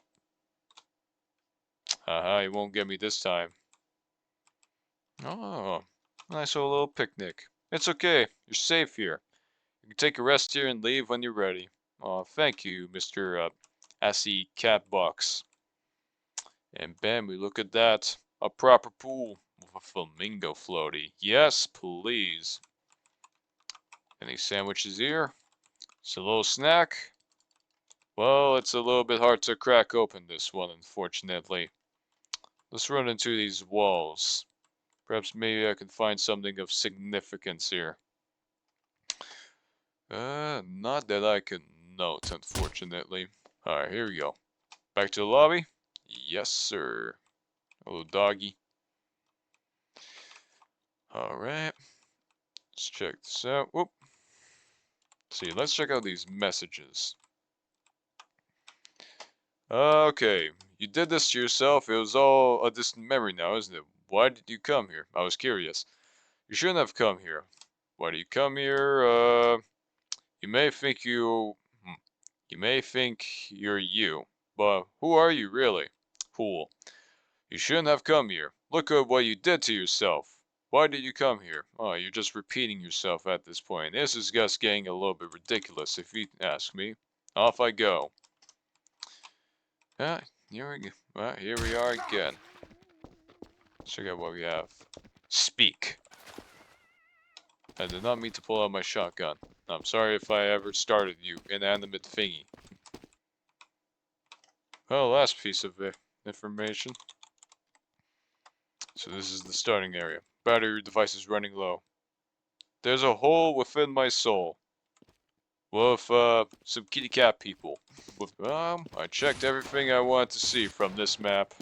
Haha, you won't get me this time. Oh, nice little picnic. It's okay, you're safe here. You can take a rest here and leave when you're ready. Oh, thank you, Mr. Assy Catbox. And bam, we look at that. A proper pool with a flamingo floaty. Yes, please. Any sandwiches here? It's a little snack. Well, it's a little bit hard to crack open this one, unfortunately. Let's run into these walls. Perhaps maybe I can find something of significance here. Not that I can note, unfortunately. Alright, here we go. Back to the lobby? Yes, sir. Hello, doggy. Alright. Let's check this out. Whoop. See, let's check out these messages. Okay, you did this to yourself. It was all a distant memory now, isn't it? Why did you come here? I was curious. You shouldn't have come here. Why do you come here? You may think you may think you're you, but who are you really? Fool. You shouldn't have come here. Look at what you did to yourself. Why did you come here? Oh, you're just repeating yourself at this point. This is just getting a little bit ridiculous, if you ask me. Off I go. Ah, here we go. Here we are again. Let's check out what we have. Speak. I did not mean to pull out my shotgun. I'm sorry if I ever started you, inanimate thingy. Well, last piece of information. So this is the starting area. Battery device is running low. There's a hole within my soul. With, some kitty cat people. I checked everything I wanted to see from this map.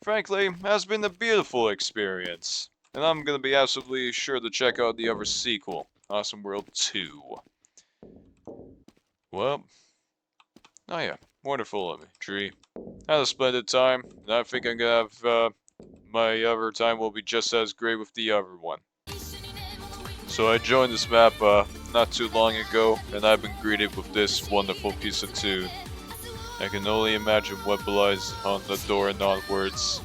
Frankly, it has been a beautiful experience. And I'm gonna be absolutely sure to check out the other sequel, Osenworld 2. Well, oh yeah, wonderful imagery. Had a splendid time, and I think I'm gonna have, my other time will be just as great with the other one. So I joined this map, not too long ago, and I've been greeted with this wonderful piece of tune. I can only imagine what belies on the door and onwards.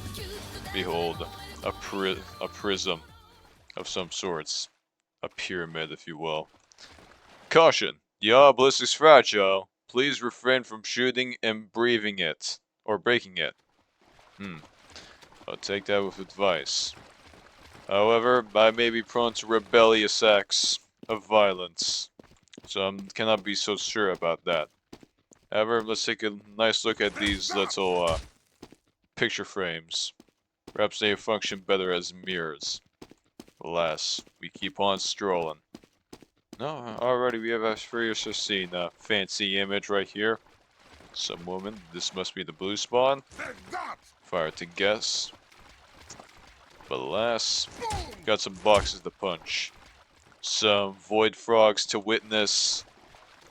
Behold, a prism of some sorts. A pyramid, if you will. Caution! The obelisk is fragile. Please refrain from shooting and breathing it. Or breaking it. I'll take that with advice. However, I may be prone to rebellious acts of violence. So I cannot be so sure about that. However, let's take a nice look at these little, picture frames. Perhaps they function better as mirrors. Alas, we keep on strolling. No, already we have previously seen a fancy image right here. Some woman. This must be the blue spawn. If I were to guess. But alas, got some boxes to punch. Some void frogs to witness.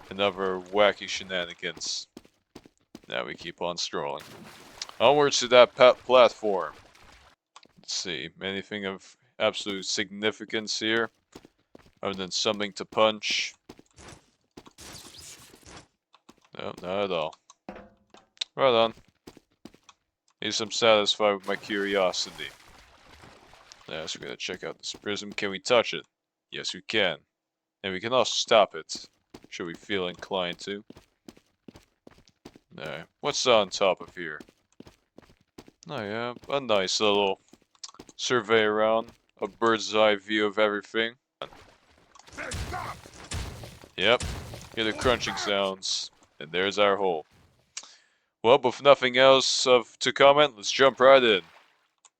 And other wacky shenanigans. Now we keep on strolling. Onwards to that platform. Let's see, anything of absolute significance here? Other than something to punch? No, not at all. Right on. At least I'm satisfied with my curiosity. Now, so we're gonna check out this prism. Can we touch it? Yes, we can. And we can also stop it, should we feel inclined to. Alright, what's on top of here? Oh yeah, a nice little survey around. A bird's eye view of everything. Yep, hear the crunching sounds. And there's our hole. Well, with nothing else to comment, let's jump right in.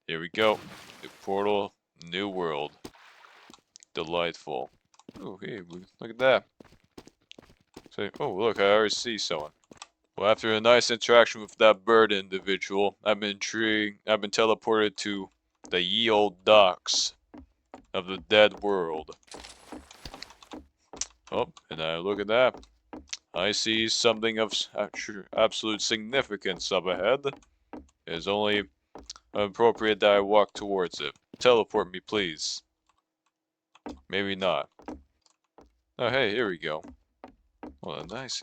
Here we go. New portal, new world. Delightful. Oh, hey, look at that. So, oh, look, I already see someone. Well, after a nice interaction with that bird individual, I've been intrigued. I've been teleported to the ye old docks of the dead world. Oh, and look at that. I see something of absolute significance up ahead. It is only appropriate that I walk towards it. Teleport me, please. Maybe not. Oh, hey, here we go. Well, nice.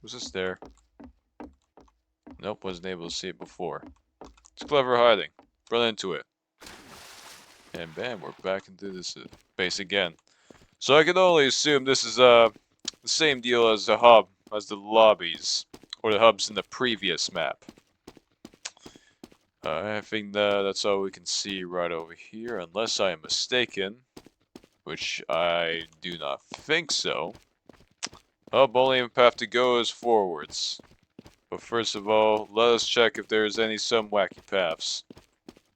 Was this there? Nope, wasn't able to see it before. It's clever hiding. Run into it. And bam, we're back into this base again. So I can only assume this is the same deal as the hub, as the lobbies, or the hubs in the previous map. I think that's all we can see right over here, unless I am mistaken, which I do not think so. Hub only path to go is forwards. But first of all, let us check if there's some wacky paths.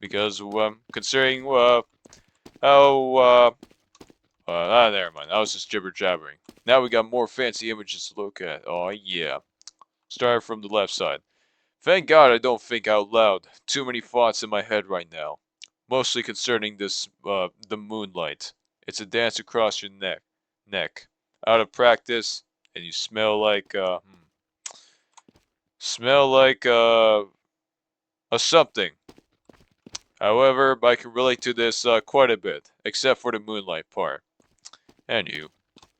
Because, considering, how, never mind. I was just jibber-jabbering. Now we got more fancy images to look at. Oh, yeah. Starting from the left side. Thank God I don't think out loud. Too many thoughts in my head right now. Mostly concerning this, the moonlight. It's a dance across your neck. Out of practice, and you smell like, a something. However, I can relate to this, quite a bit. Except for the moonlight part. And you.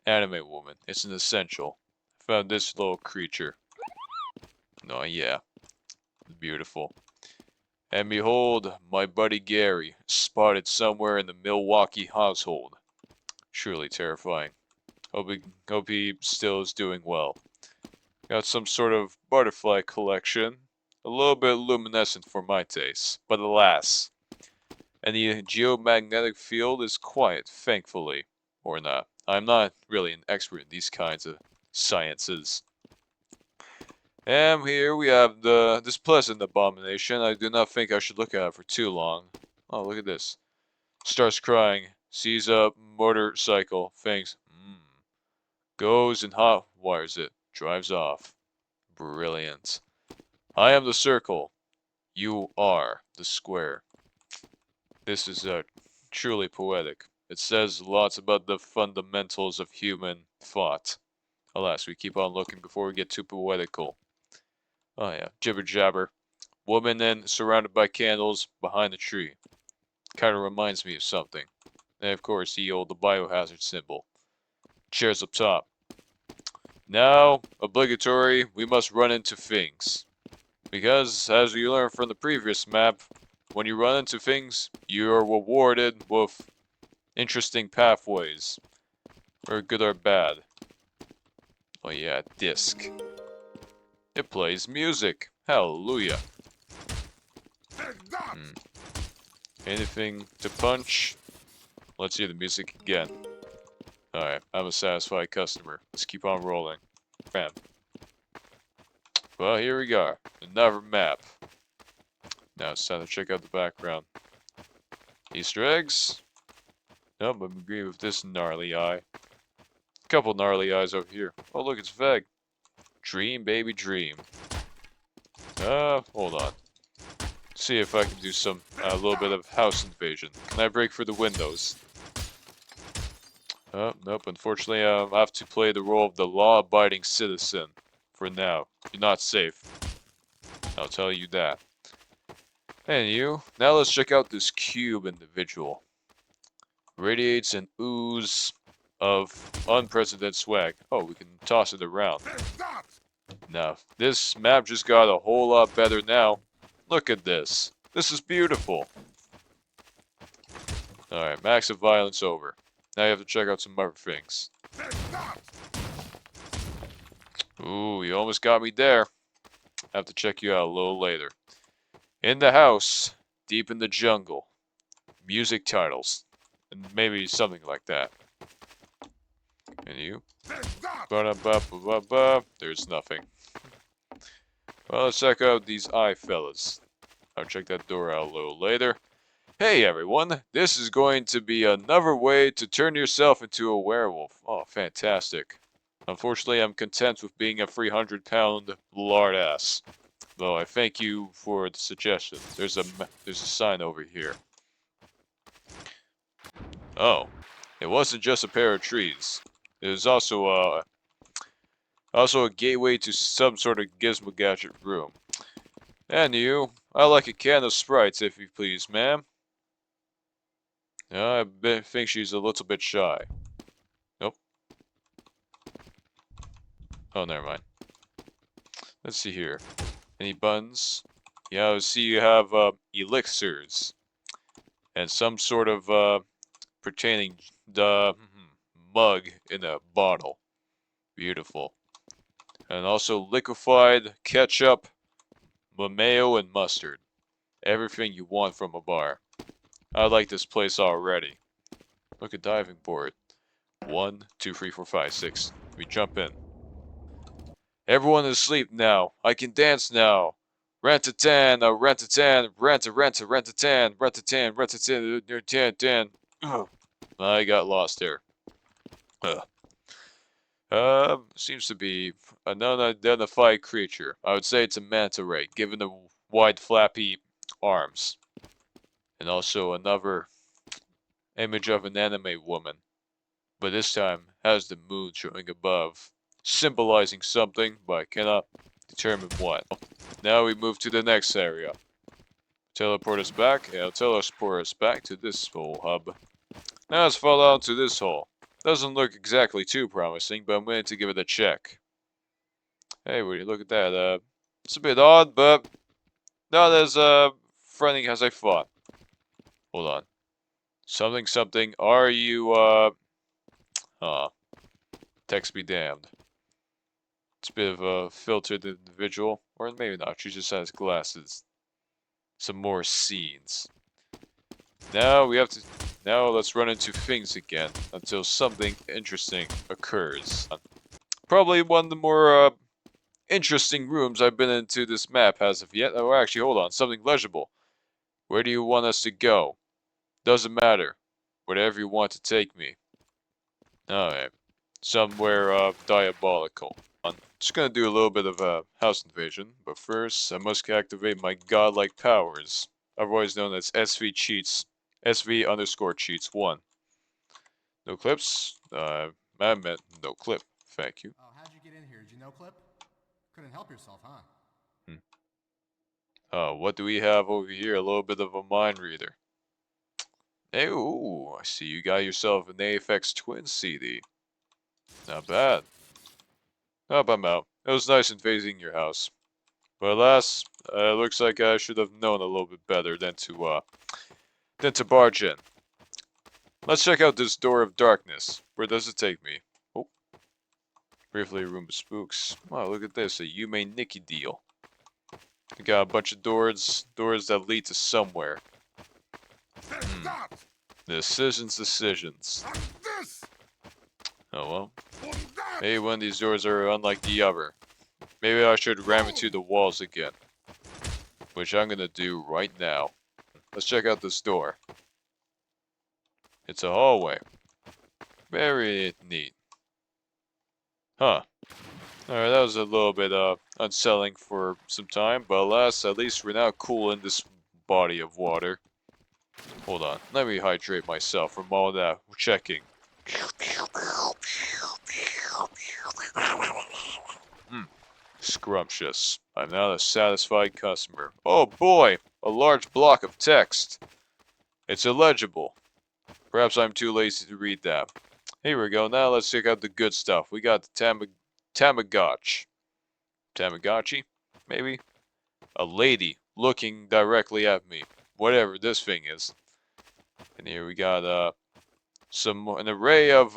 Anime woman. It's an essential. Found this little creature. Oh, yeah. Beautiful. And behold, my buddy Gary, spotted somewhere in the Milwaukee household. Truly terrifying. Hope he still is doing well. Got some sort of butterfly collection A little bit luminescent for my taste, but alas. And the geomagnetic field is quiet, thankfully. Or not. I'm not really an expert in these kinds of sciences. And here we have this pleasant abomination. I do not think I should look at it for too long. Oh, look at this. Starts crying. Sees a motorcycle. Thinks, goes and hot wires it. Drives off. Brilliant. I am the circle. You are the square. This is truly poetic. It says lots about the fundamentals of human thought. Alas, we keep on looking before we get too poetical. Oh yeah, jibber jabber. Woman then surrounded by candles behind the tree. Kinda reminds me of something. And of course, the biohazard symbol. Chairs up top. Now, obligatory, we must run into things. Because, as we learned from the previous map, when you run into things, you are rewarded with interesting pathways. Or good or bad. Oh yeah, disc. It plays music. Hallelujah. Anything to punch? Let's hear the music again. Alright, I'm a satisfied customer. Let's keep on rolling. Bam. Well, here we go. Another map. Now it's time to check out the background. Easter eggs? Nope, I'm agreeing with this gnarly eye. Couple gnarly eyes over here. Oh, look, it's Veg. Dream, baby, dream. Hold on. See if I can do some, a little bit of house invasion. Can I break through the windows? Oh, nope, unfortunately, I have to play the role of the law-abiding citizen. For now. You're not safe. I'll tell you that. And you, now let's check out this cube individual. Radiates an ooze of unprecedented swag. Oh, we can toss it around. Now, this map just got a whole lot better now. Look at this. This is beautiful. Alright, max of violence over. Now you have to check out some other things. Ooh, you almost got me there. I have to check you out a little later. In the house, deep in the jungle. Music titles. And maybe something like that. And you? Ba-da-ba-ba-ba-ba. There's nothing. Well, let's check out these eye fellas. I'll check that door out a little later. Hey everyone, this is going to be another way to turn yourself into a werewolf. Oh, fantastic. Unfortunately, I'm content with being a 300-pound lard ass. Though I thank you for the suggestion. There's a sign over here. Oh, it wasn't just a pair of trees. It was also a gateway to some sort of gizmo gadget room. And you, I like a can of Sprites, if you please, ma'am. I think she's a little bit shy. Nope. Oh, never mind. Let's see here. Any buns? Yeah, I see you have elixirs. And some sort of pertaining the mug in a bottle. Beautiful. And also liquefied ketchup, mayo, and mustard. Everything you want from a bar. I like this place already. Look at diving board. 1, 2, 3, 4, 5, 6. We jump in. Everyone is asleep now. I can dance now. Rent-a-tan, rent-a-tan, rent-a-rent-a, rent-a-tan, rent-a-tan, rent-a-tan, rent-a-tan. I got lost there. Seems to be an unidentified creature. I would say it's a manta ray, given the wide flappy arms. And also another image of an anime woman. But this time has the moon showing above, symbolizing something, but I cannot determine what. Now we move to the next area. Teleport us back, and teleport us back to this whole hub. Now let's fall down to this hole. Doesn't look exactly too promising, but I'm willing to give it a check. Hey, would you look at that? It's a bit odd, but not as frightening as I thought. Hold on. Something. Are you text be damned. It's a bit of a filtered individual, or maybe not. She just has glasses. Some more scenes. Now we have to. Now let's run into things again until something interesting occurs. Probably one of the more interesting rooms I've been into this map as of yet. Oh, actually, hold on. Something legible. Where do you want us to go? Doesn't matter. Wherever you want to take me. Alright. Somewhere diabolical. I'm just gonna do a little bit of a house invasion, but first I must activate my godlike powers, otherwise known as SV cheats, SV_cheats 1. No clips? I meant no clip. Thank you. Oh, how'd you get in here? Did you know Clip? Couldn't help yourself, huh? What do we have over here? A little bit of a mind reader. Hey, ooh, I see you got yourself an AFX Twin CD. Not bad. Up, I'm out. It was nice invading your house. But alas, looks like I should have known a little bit better than to barge in. Let's check out this door of darkness. Where does it take me? Oh. Briefly a room of spooks. Wow, look at this, a You May Nicky deal. We got a bunch of doors that lead to somewhere. Decisions. Oh well. Maybe one of these doors are unlike the other. Maybe I should ram into the walls again. Which I'm gonna do right now. Let's check out this door. It's a hallway. Very neat. Huh. Alright, that was a little bit unsettling for some time, but alas, at least we're now cool in this body of water. Hold on, let me hydrate myself from all that checking. Scrumptious. I'm now a satisfied customer. Oh boy, a large block of text. It's illegible. Perhaps I'm too lazy to read that. Here we go, now let's check out the good stuff. We got the Tamagotchi. Tamagotchi? Maybe? A lady looking directly at me. Whatever this thing is. And here we got an array of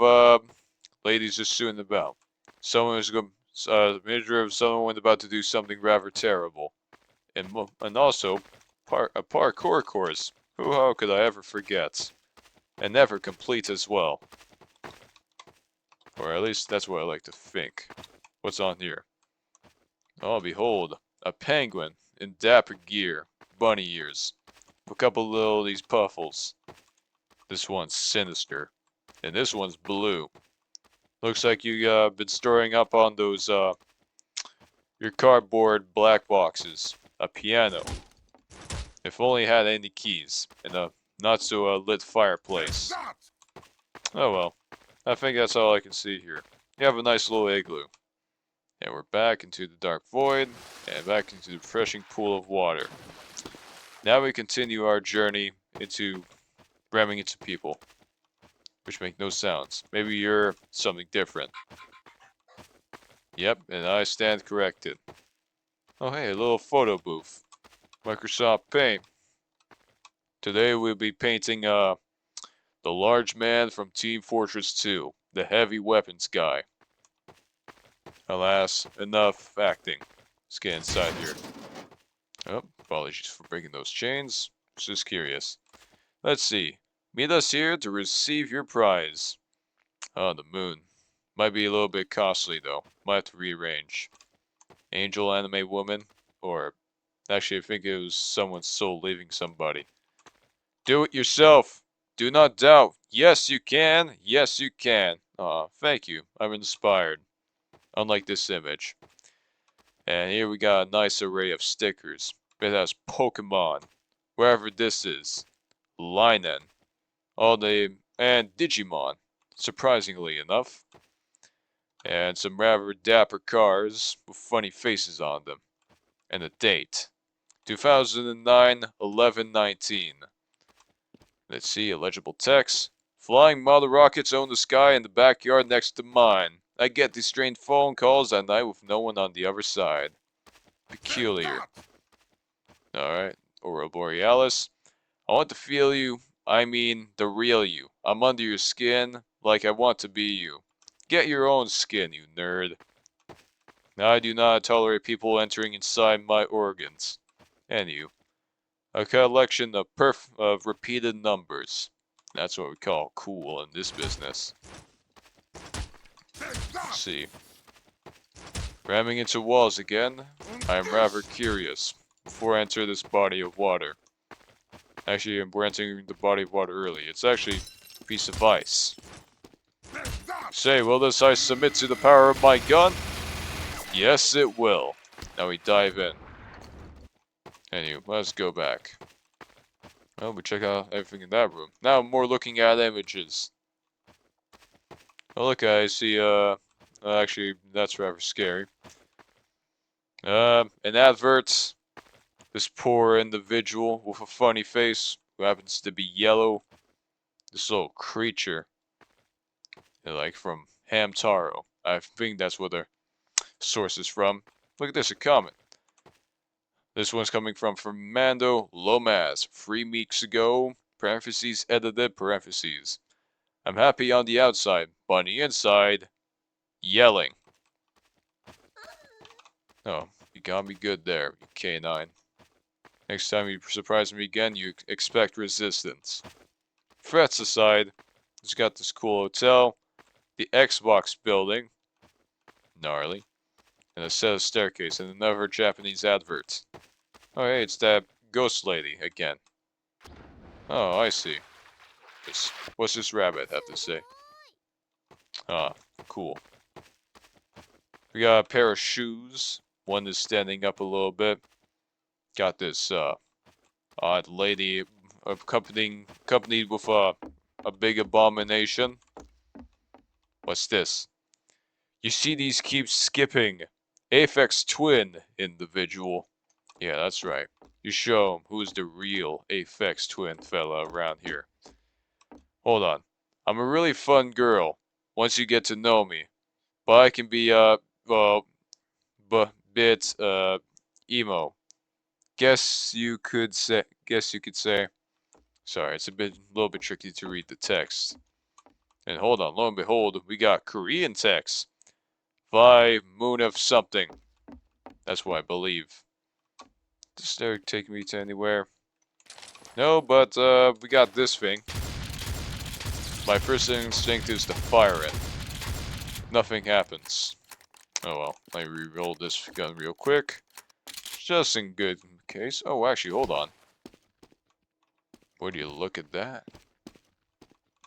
ladies just suing about. Someone is going imagery of someone about to do something rather terrible. And also a parkour course. How could I ever forget? And never complete as well. Or at least that's what I like to think. What's on here? Oh, behold, a penguin in dapper gear, bunny ears, a couple little these puffles. This one's sinister, and this one's blue. Looks like you been storing up on those your cardboard black boxes. A piano. If only had any keys, and a not so lit fireplace. Oh well, I think that's all I can see here. You have a nice little igloo. And we're back into the dark void, and back into the refreshing pool of water. Now we continue our journey into ramming into people, which make no sounds. Maybe you're something different. Yep, and I stand corrected. Oh hey, a little photo booth. Microsoft Paint. Today we'll be painting the large man from Team Fortress 2, the heavy weapons guy. Alas, enough acting. Let's get inside here. Oh, apologies for breaking those chains. Just curious. Let's see. Meet us here to receive your prize. Oh, the moon. Might be a little bit costly though. Might have to rearrange. Angel anime woman? Or, actually I think it was someone's soul leaving somebody. Do it yourself! Do not doubt! Yes you can! Yes you can! Aw, thank you. I'm inspired. Unlike this image. And here we got a nice array of stickers. It has Pokemon, wherever this is, Linen, and Digimon, surprisingly enough. And some rather dapper cars with funny faces on them. And a date. 2009, 11/19. Let's see, illegible text. Flying model rockets own the sky in the backyard next to mine. I get these strange phone calls at night with no one on the other side. Peculiar. Alright, Aurora Borealis. I want to feel you. I mean, the real you. I'm under your skin, like I want to be you. Get your own skin, you nerd. I do not tolerate people entering inside my organs. And you. A collection of repeated numbers. That's what we call cool in this business. Let's see. Ramming into walls again? I am rather curious. Before I enter this body of water. Actually, we're entering the body of water early. It's actually a piece of ice. Say, will this ice submit to the power of my gun? Yes, it will. Now we dive in. Anyway, let's go back. Well, we check out everything in that room. Now more looking at images. Oh, look, I see, actually, that's rather scary. An advert. This poor individual with a funny face, who happens to be yellow. This little creature. Like from Hamtaro. I think that's where their source is from. Look at this, a comment. This one's coming from Fernando Lomas. 3 weeks ago, parentheses, edited, parentheses. I'm happy on the outside, but on the inside, yelling. Oh, you got me good there, you K9. Next time you surprise me again, you expect resistance. Threats aside, it's got this cool hotel, the Xbox building, gnarly, and a set of staircase and another Japanese advert. Oh hey, it's that ghost lady again. Oh, I see. What's this rabbit have to say? Ah, cool. We got a pair of shoes. One is standing up a little bit. Got this odd lady accompanied with a big abomination. What's this? You see these keep skipping. Aphex twin individual. Yeah, that's right. You show 'em who's the real Aphex twin fella around here. Hold on. I'm a really fun girl once you get to know me. But I can be well, bit emo. Guess you could say. Sorry, it's a little bit tricky to read the text. And hold on, lo and behold, we got Korean text. By moon of something. That's what I believe. Does there take me to anywhere? No, but we got this thing. My first instinct is to fire it. Nothing happens. Oh well, let me re-roll this gun real quick. Just in good case. Oh, actually, hold on. Would you look at that?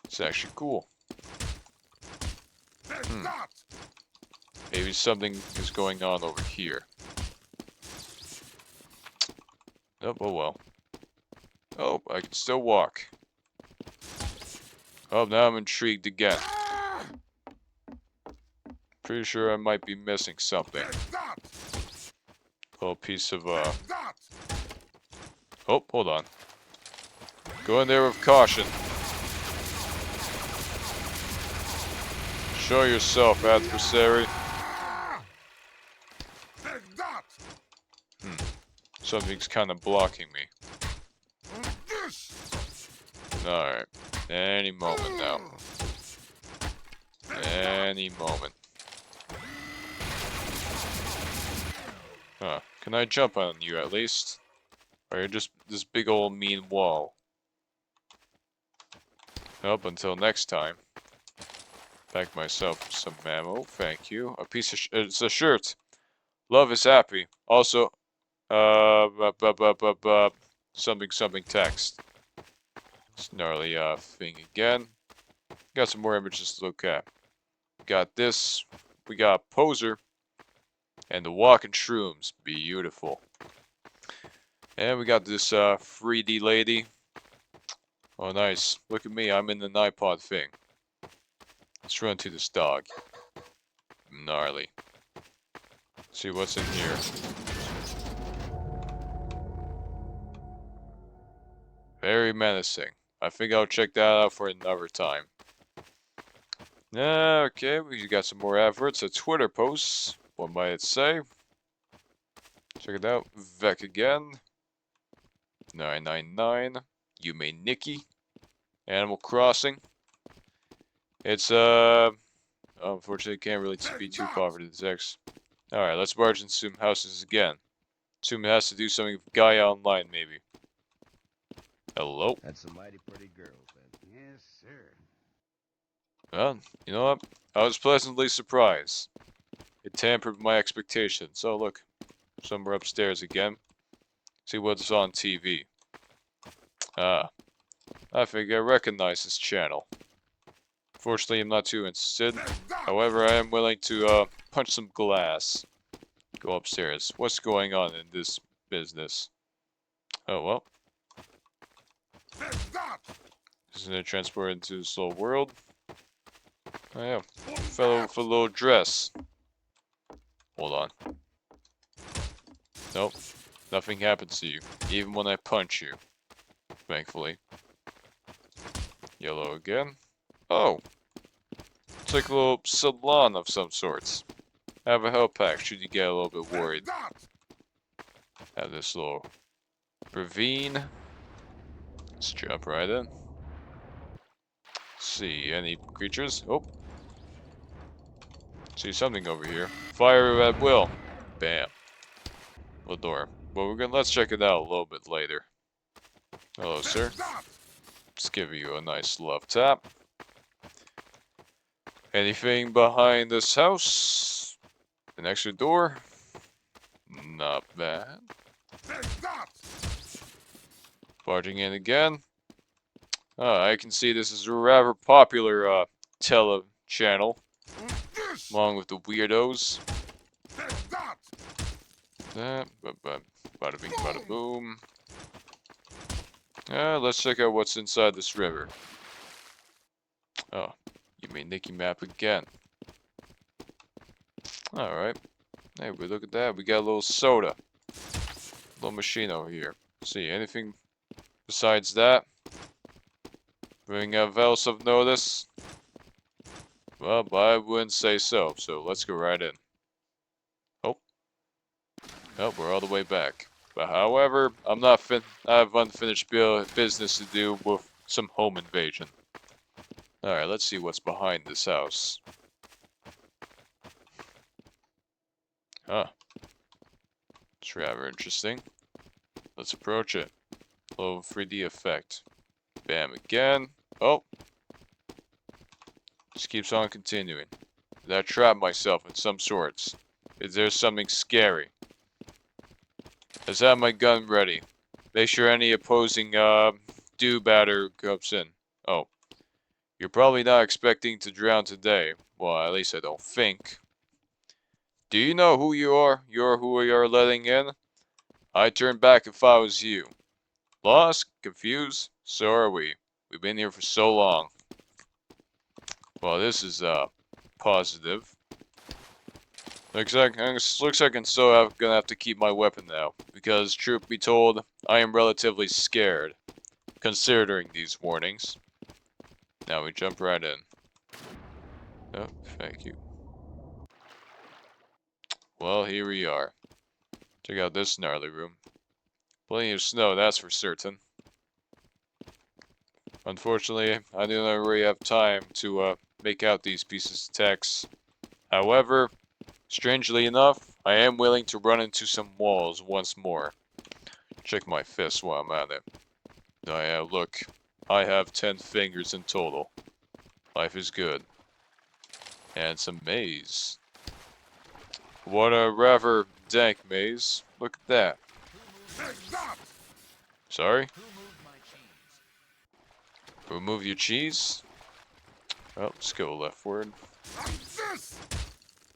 It's actually cool. Maybe something is going on over here. Oh, oh well. Oh, I can still walk. Oh, now I'm intrigued again. Pretty sure I might be missing something. Little piece of, Oh, hold on. Go in there with caution. Show yourself, adversary. Something's kind of blocking me. Alright. Any moment now. Any moment. Huh. Can I jump on you at least? Or you're just this big old mean wall? Nope, until next time. Pack myself some ammo, thank you. A piece of it's a shirt. Love is happy. Also, something text. Snarly thing again. Got some more images to look at. Got this. We got Poser. And the walking shrooms. Beautiful. And we got this 3D lady. Oh nice. Look at me, I'm in the iPod thing. Let's run to this dog. Gnarly. See what's in here. Very menacing. I think I'll check that out for another time. Okay, we got some more adverts, a Twitter posts. What might it say? Check it out. Vec again. 999. Yume Nikki. Animal Crossing. It's unfortunately can't really be too covered in text. Alright, let's barge into some houses again. Assume it has to do something with Gaia Online, maybe. Hello? That's a mighty pretty girl, but yes, sir. Well, you know what? I was pleasantly surprised. It tampered my expectations. Oh, look. Somewhere upstairs again. See what's on TV. Ah, I think I recognize this channel. Fortunately, I'm not too interested. However, I am willing to punch some glass. Go upstairs. What's going on in this business? Oh, well. Isn't it transported into this little world? Oh, yeah. Fellow with a little dress. Hold on. Nope. Nothing happens to you, even when I punch you. Thankfully. Yellow again. Oh! It's like a little salon of some sorts. Have a health pack should you get a little bit worried. Have this little ravine. Let's jump right in. See any creatures? Oh. See something over here. Fire at will. Bam. The door. Well, let's check it out a little bit later. Hello, sir. Let's give you a nice love tap. Anything behind this house? An extra door? Not bad. Barging in again. I can see this is a rather popular tele channel, along with the weirdos. Bada bing, bada boom. Let's check out what's inside this river. Oh, you mean Nicky Map again. Alright. Hey, but look at that. We got a little soda. Little machine over here. See, anything besides that? Anything else of notice? Well, I wouldn't say so. So let's go right in. Oh. Oh, we're all the way back. But however, I have unfinished business to do with some home invasion. Alright, let's see what's behind this house. Huh. It's rather interesting. Let's approach it. Little 3D effect. Bam again. Oh. Just keeps on continuing. Did I trap myself in some sorts? Is there something scary? Let's have my gun ready. Make sure any opposing do-batter comes in. Oh. You're probably not expecting to drown today. Well, at least I don't think. Do you know who you are? You're who we are letting in? I'd turn back if I was you. Lost? Confused? So are we. We've been here for so long. Well, this is positive. Looks like I'm still gonna have to keep my weapon now, because truth be told, I am relatively scared, considering these warnings. Now we jump right in. Oh, thank you. Well, here we are. Check out this gnarly room. Plenty of snow, that's for certain. Unfortunately, I do not really have time to make out these pieces of text. However, strangely enough, I am willing to run into some walls once more. Check my fist while I'm at it. Oh yeah, look. I have 10 fingers in total. Life is good. And some maze. What a rather dank maze. Look at that. Sorry? Remove your cheese? Well, let's go leftward.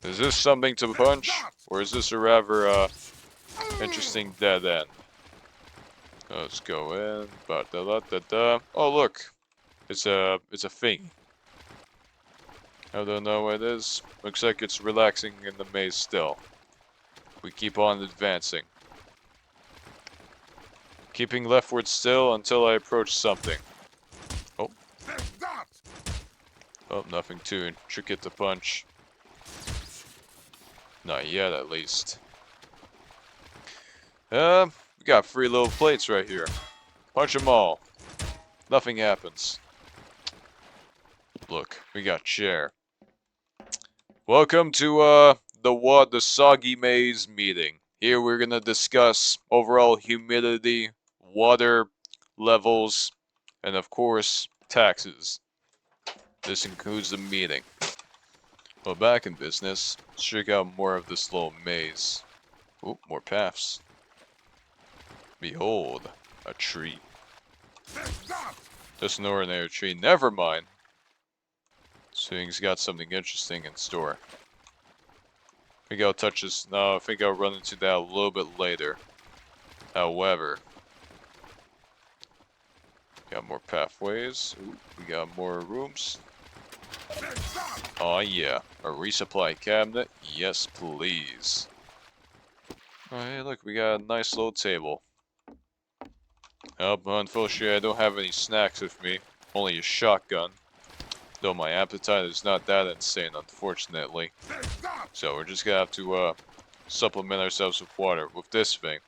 Is this something to punch? Or is this a rather interesting dead end? Let's go in. Ba-da-da-da-da. Oh look! It's a thing. I don't know what it is. Looks like it's relaxing in the maze still. We keep on advancing. Keeping leftward still until I approach something. Oh. Oh, nothing too intricate to punch. Not yet, at least. We got 3 little plates right here. Punch them all. Nothing happens. Look, we got chair. Welcome to, the soggy maze meeting. Here we're gonna discuss overall humidity, water levels, and of course taxes. This includes the meeting. Well, back in business, let's check out more of this little maze. Ooh, more paths. Behold, a tree. Just an ordinary tree. Never mind. This thing's got something interesting in store. I think I'll touch this. No, I think I'll run into that a little bit later. However, got more pathways. Ooh, we got more rooms. Oh yeah, a resupply cabinet. Yes, please. Oh hey, look, we got a nice little table. Oh, unfortunately, I don't have any snacks with me. Only a shotgun. Though my appetite is not that insane, unfortunately. So we're just gonna have to supplement ourselves with water with this thing.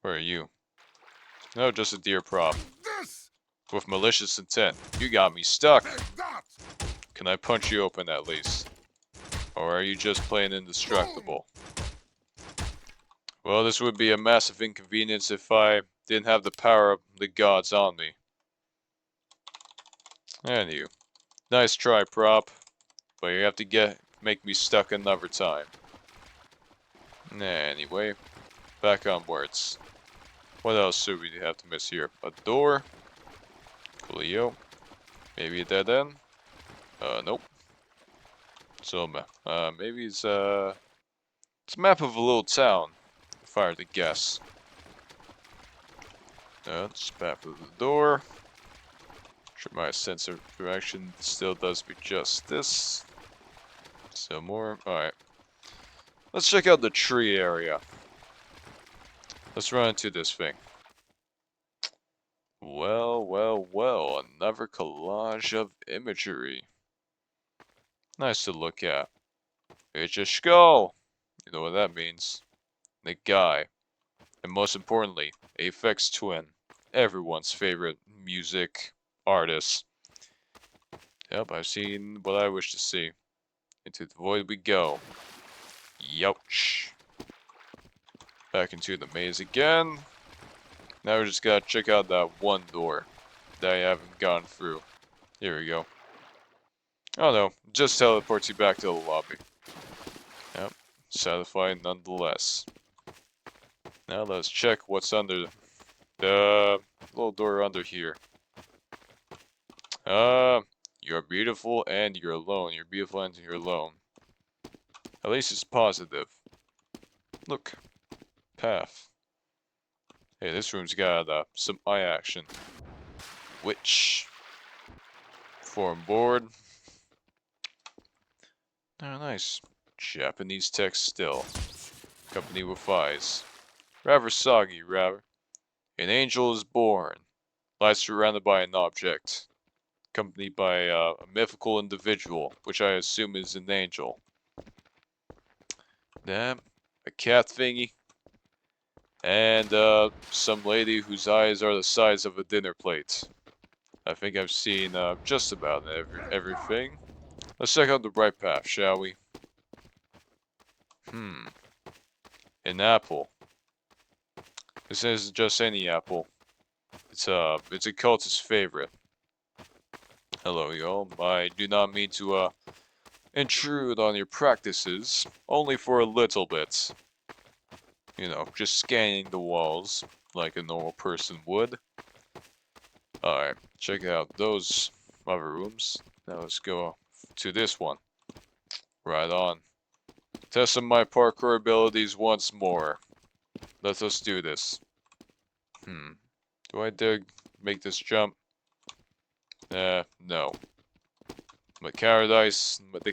Where are you? No, just a deer prop. With malicious intent. You got me stuck. Can I punch you open at least? Or are you just plain indestructible? Well, this would be a massive inconvenience if I didn't have the power of the gods on me. Anywho, nice try, prop. But you have to make me stuck another time. Anyway, back onwards. What else should we have to miss here? A door. Coolio. Maybe a dead end. Nope. So, maybe it's a map of a little town, if I were to guess. That's map of the door. Sure, my sense of direction still does me justice. So more. Alright. Let's check out the tree area. Let's run into this thing. Well, well, well. Another collage of imagery. Nice to look at. It's a skull. You know what that means. The guy. And most importantly, Aphex Twin. Everyone's favorite music artist. Yep, I've seen what I wish to see. Into the void we go. Youch. Back into the maze again. Now we just gotta check out that one door that I haven't gone through. Here we go. Oh no, just teleports you back to the lobby. Yep, satisfying nonetheless. Now let's check what's under the little door under here. You're beautiful and you're alone. You're beautiful and you're alone. At least it's positive. Look. Path. Hey, this room's got some eye action. Witch. Foreign board. Oh, nice. Japanese text still. Company with eyes. Rather soggy, rather. An angel is born. Lies surrounded by an object. Accompanied by a mythical individual, which I assume is an angel. Damn. A cat thingy. And some lady whose eyes are the size of a dinner plate. I think I've seen just about everything. Let's check out the right path, shall we? An apple. This isn't just any apple. It's a cultist's favorite. Hello, y'all. I do not mean to intrude on your practices, only for a little bit. You know, just scanning the walls like a normal person would. Alright, check out those other rooms. Now let's go to this one. Right on. Testing my parkour abilities once more. Let us do this. Do I dare make this jump? No. The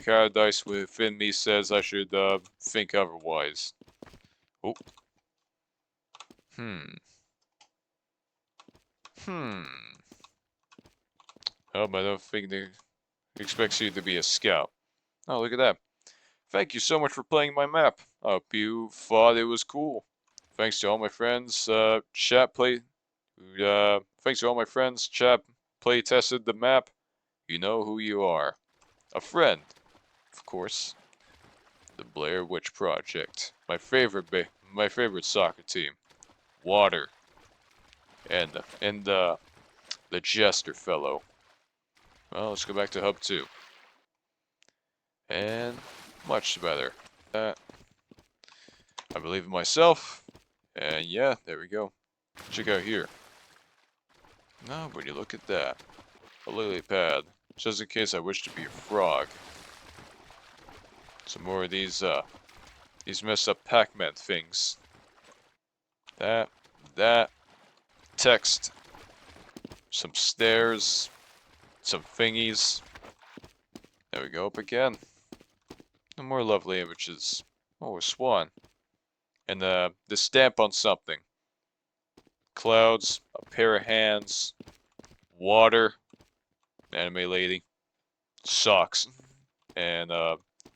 paradise within me says I should think otherwise. Oh. Oh, but I don't think they expects you to be a scout. Oh, look at that. Thank you so much for playing my map. I hope you thought it was cool. Thanks to all my friends, thanks to all my friends, chat play tested the map. You know who you are. A friend, of course. The Blair Witch Project. My favorite soccer team. Water. And the Jester fellow. Well, let's go back to Hub 2. And much better. I believe in myself. And yeah, there we go. Check out here. Now, when you look at that. A lily pad. Just in case I wish to be a frog. Some more of these messed up Pac-Man things. That. Text. Some stairs. Some thingies. There we go, up again. And more lovely images. Oh, a swan. And the stamp on something. Clouds, a pair of hands, water, anime lady, socks, and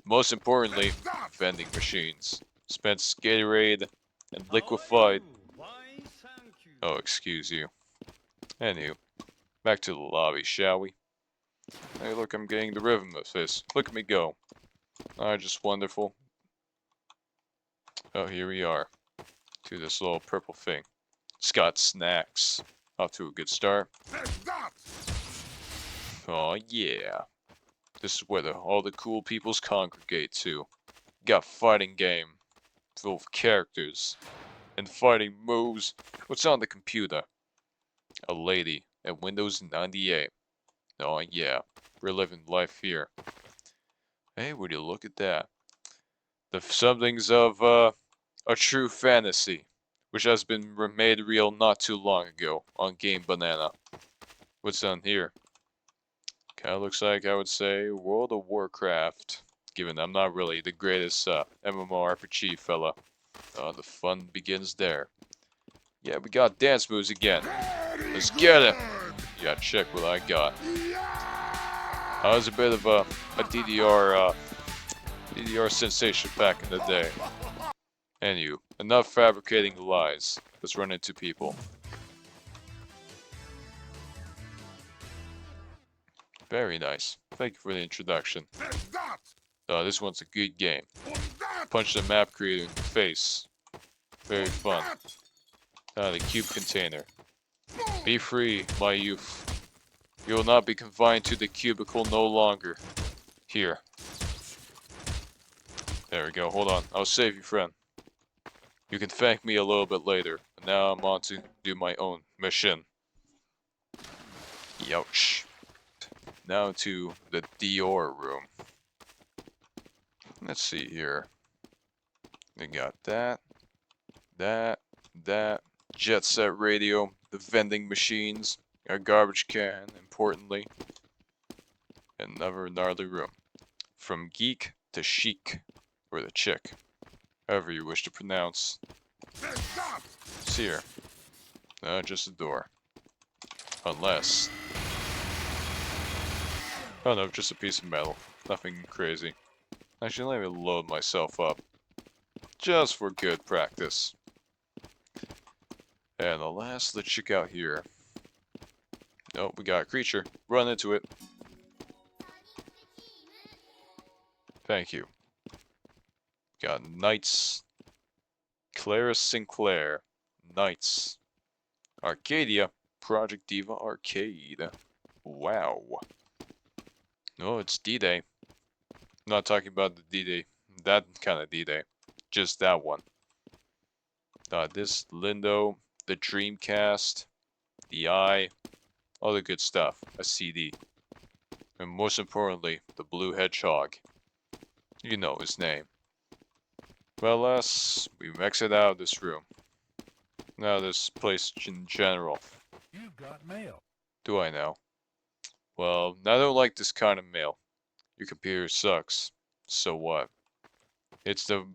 most importantly, vending machines. Spence Gatorade and liquefied. Oh, excuse you. Anywho, back to the lobby, shall we? Hey, look, I'm getting the rhythm of this. Look at me go. Just wonderful. Oh, here we are. To this little purple thing. It's got snacks. Off to a good start. Oh, yeah. This is where all the cool peoples congregate to. Got fighting game. Full of characters. And fighting moves. What's on the computer? A lady at Windows 98. Oh, yeah. We're living life here. Hey, would you look at that? The somethings of, a true fantasy, which has been made real not too long ago on GameBanana. What's on here? Kinda looks like, I would say, World of Warcraft, given I'm not really the greatest MMORPG fella. The fun begins there. Yeah, we got dance moves again. Let's get it! Yeah, check what I got. I was a bit of a DDR sensation back in the day. Anywho, enough fabricating lies. Let's run into people. Very nice. Thank you for the introduction. This one's a good game. Punch the map creator in the face. Very fun. The cube container. Be free, my youth. You will not be confined to the cubicle no longer. Here. There we go. Hold on. I'll save you, friend. You can thank me a little bit later. But now I'm on to do my own mission. Youch. Now to the Dior room. Let's see here. We got that. Jet set radio. The vending machines. A garbage can, importantly. Another gnarly room. From geek to chic. Or the chick. However you wish to pronounce. It's here. Just a door. Unless... Oh no, just a piece of metal. Nothing crazy. Actually, let me load myself up. Just for good practice. And the last, let's check out here. Nope, we got a creature. Run into it. Thank you. Got Knights. Clara Sinclair. Knights. Arcadia. Project Diva Arcade. Wow. No, it's D-Day. I'm not talking about the D-Day. That kind of D-Day. Just that one. This Lindo. The Dreamcast. The Eye. All the good stuff. A CD. And most importantly, the Blue Hedgehog. You know his name. Well, we've exited out of this room. Now this place in general. You've got mail. Do I know? Well, I don't like this kind of mail. Your computer sucks. So what? It's the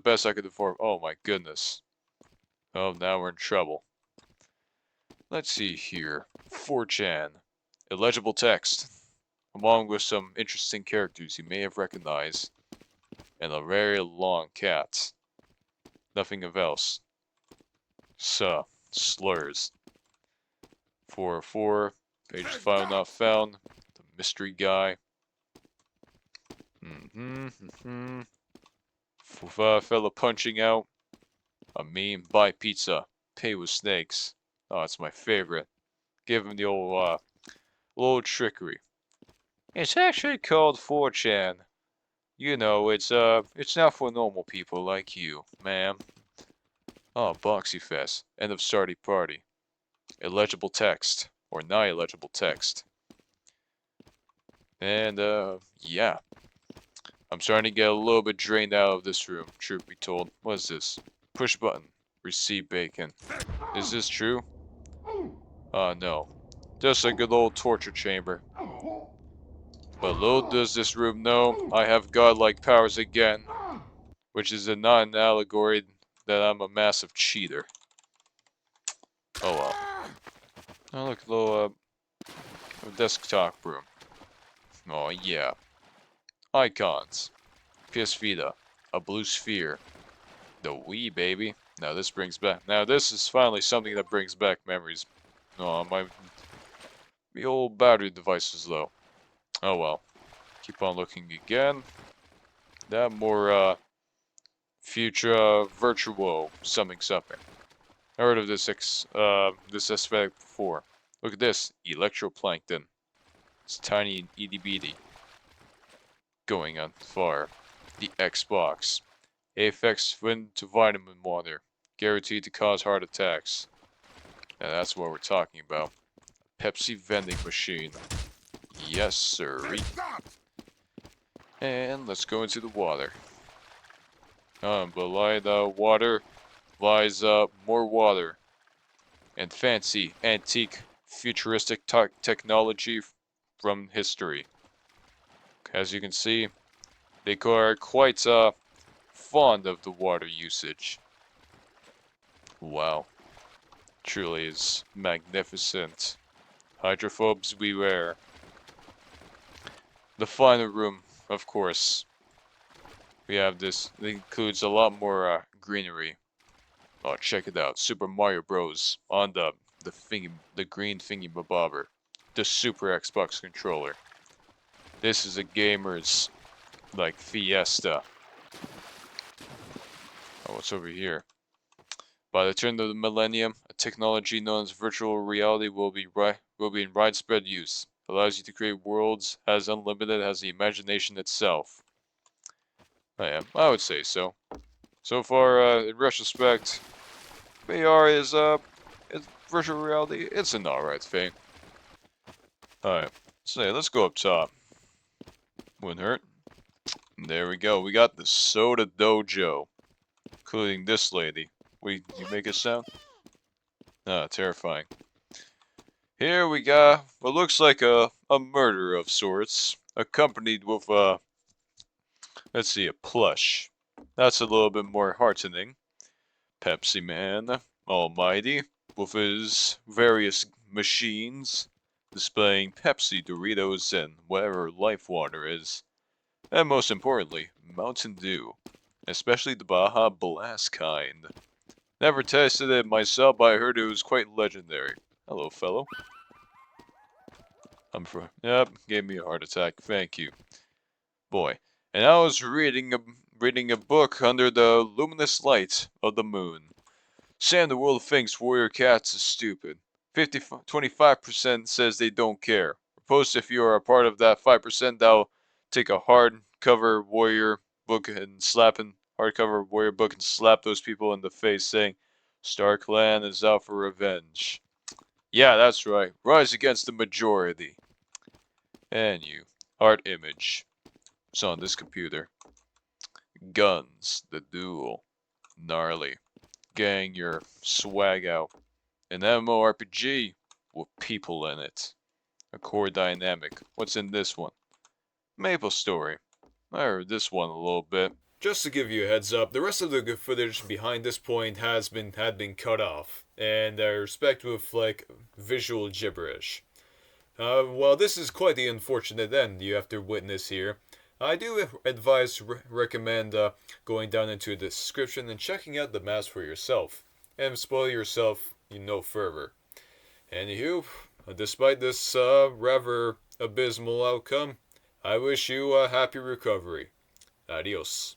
best I could afford. Oh my goodness. Oh, now we're in trouble. Let's see here. 4chan. Illegible text. Along with some interesting characters you may have recognized. And a very long cat. Nothing of else. Slurs. 404. Pages file not found. The mystery guy. Fella punching out. A meme, buy pizza, pay with snakes. Oh, it's my favorite. Give him the old trickery. It's actually called 4chan. You know, it's not for normal people like you, ma'am. Oh, Boxy Fest. End of Sardi Party. Illegible text. Or not-illegible text. And, yeah. I'm starting to get a little bit drained out of this room, truth be told. What is this? Push button. Receive bacon. Is this true? No. Just a good old torture chamber. But little does this room know, I have godlike powers again. Which is not an allegory that I'm a massive cheater. Oh well. Oh look, a little, desktop room. Oh yeah. Icons. PS Vita. A blue sphere. The Wii, baby. Now this brings back. Now this is finally something that brings back memories. Oh, the old battery devices, though. Oh well. Keep on looking again. That more, future virtual something. I heard of this this aspect before. Look at this. Electroplankton. It's tiny and itty bitty. Going on far. The Xbox. Aphex Twin to vitamin water. Guaranteed to cause heart attacks. Now that's what we're talking about. Pepsi vending machine. Yes, sir. And let's go into the water. Below the water lies more water. And fancy, antique, futuristic technology from history. As you can see, they are quite fond of the water usage. Wow. Truly is magnificent. Hydrophobes beware. The final room, of course. We have this. It includes a lot more greenery. Oh, check it out. Super Mario Bros. On the green thingy bobber. The Super Xbox controller. This is a gamer's, like, fiesta. Oh, what's over here? By the turn of the millennium, a technology known as virtual reality will be in widespread use. It allows you to create worlds as unlimited as the imagination itself. Yeah, I would say so. So far, in retrospect, VR is virtual reality. It's an alright thing. Alright, so yeah, let's go up top. Wouldn't hurt. There we go. We got the Soda Dojo, including this lady. You make a sound? Ah, terrifying. Here we got what looks like a murder of sorts, accompanied with let's see, a plush. That's a little bit more heartening. Pepsi Man, almighty, with his various machines, displaying Pepsi, Doritos, and whatever life water is. And most importantly, Mountain Dew, especially the Baja Blast kind. Never tasted it myself, but I heard it was quite legendary. Hello, fellow. Yep, gave me a heart attack. Thank you. Boy. And I was reading a book under the luminous light of the moon. Sam the world thinks warrior cats is stupid. 25% says they don't care. Post if you are a part of that 5% that'll take a hardcover warrior book and slap those people in the face saying, Star Clan is out for revenge. Yeah, that's right. Rise against the majority. And you. Art image. It's on this computer. Guns. The duel. Gnarly. Gang your swag out. An MMORPG with people in it. A core dynamic. What's in this one? Maple Story. I heard this one a little bit. Just to give you a heads up, the rest of the good footage behind this point had been cut off, and I respect with like visual gibberish. Well, this is quite the unfortunate end you have to witness here. I do recommend going down into the description and checking out the maps for yourself, and spoil yourself no further. Anywho, despite this rather abysmal outcome, I wish you a happy recovery. Adios.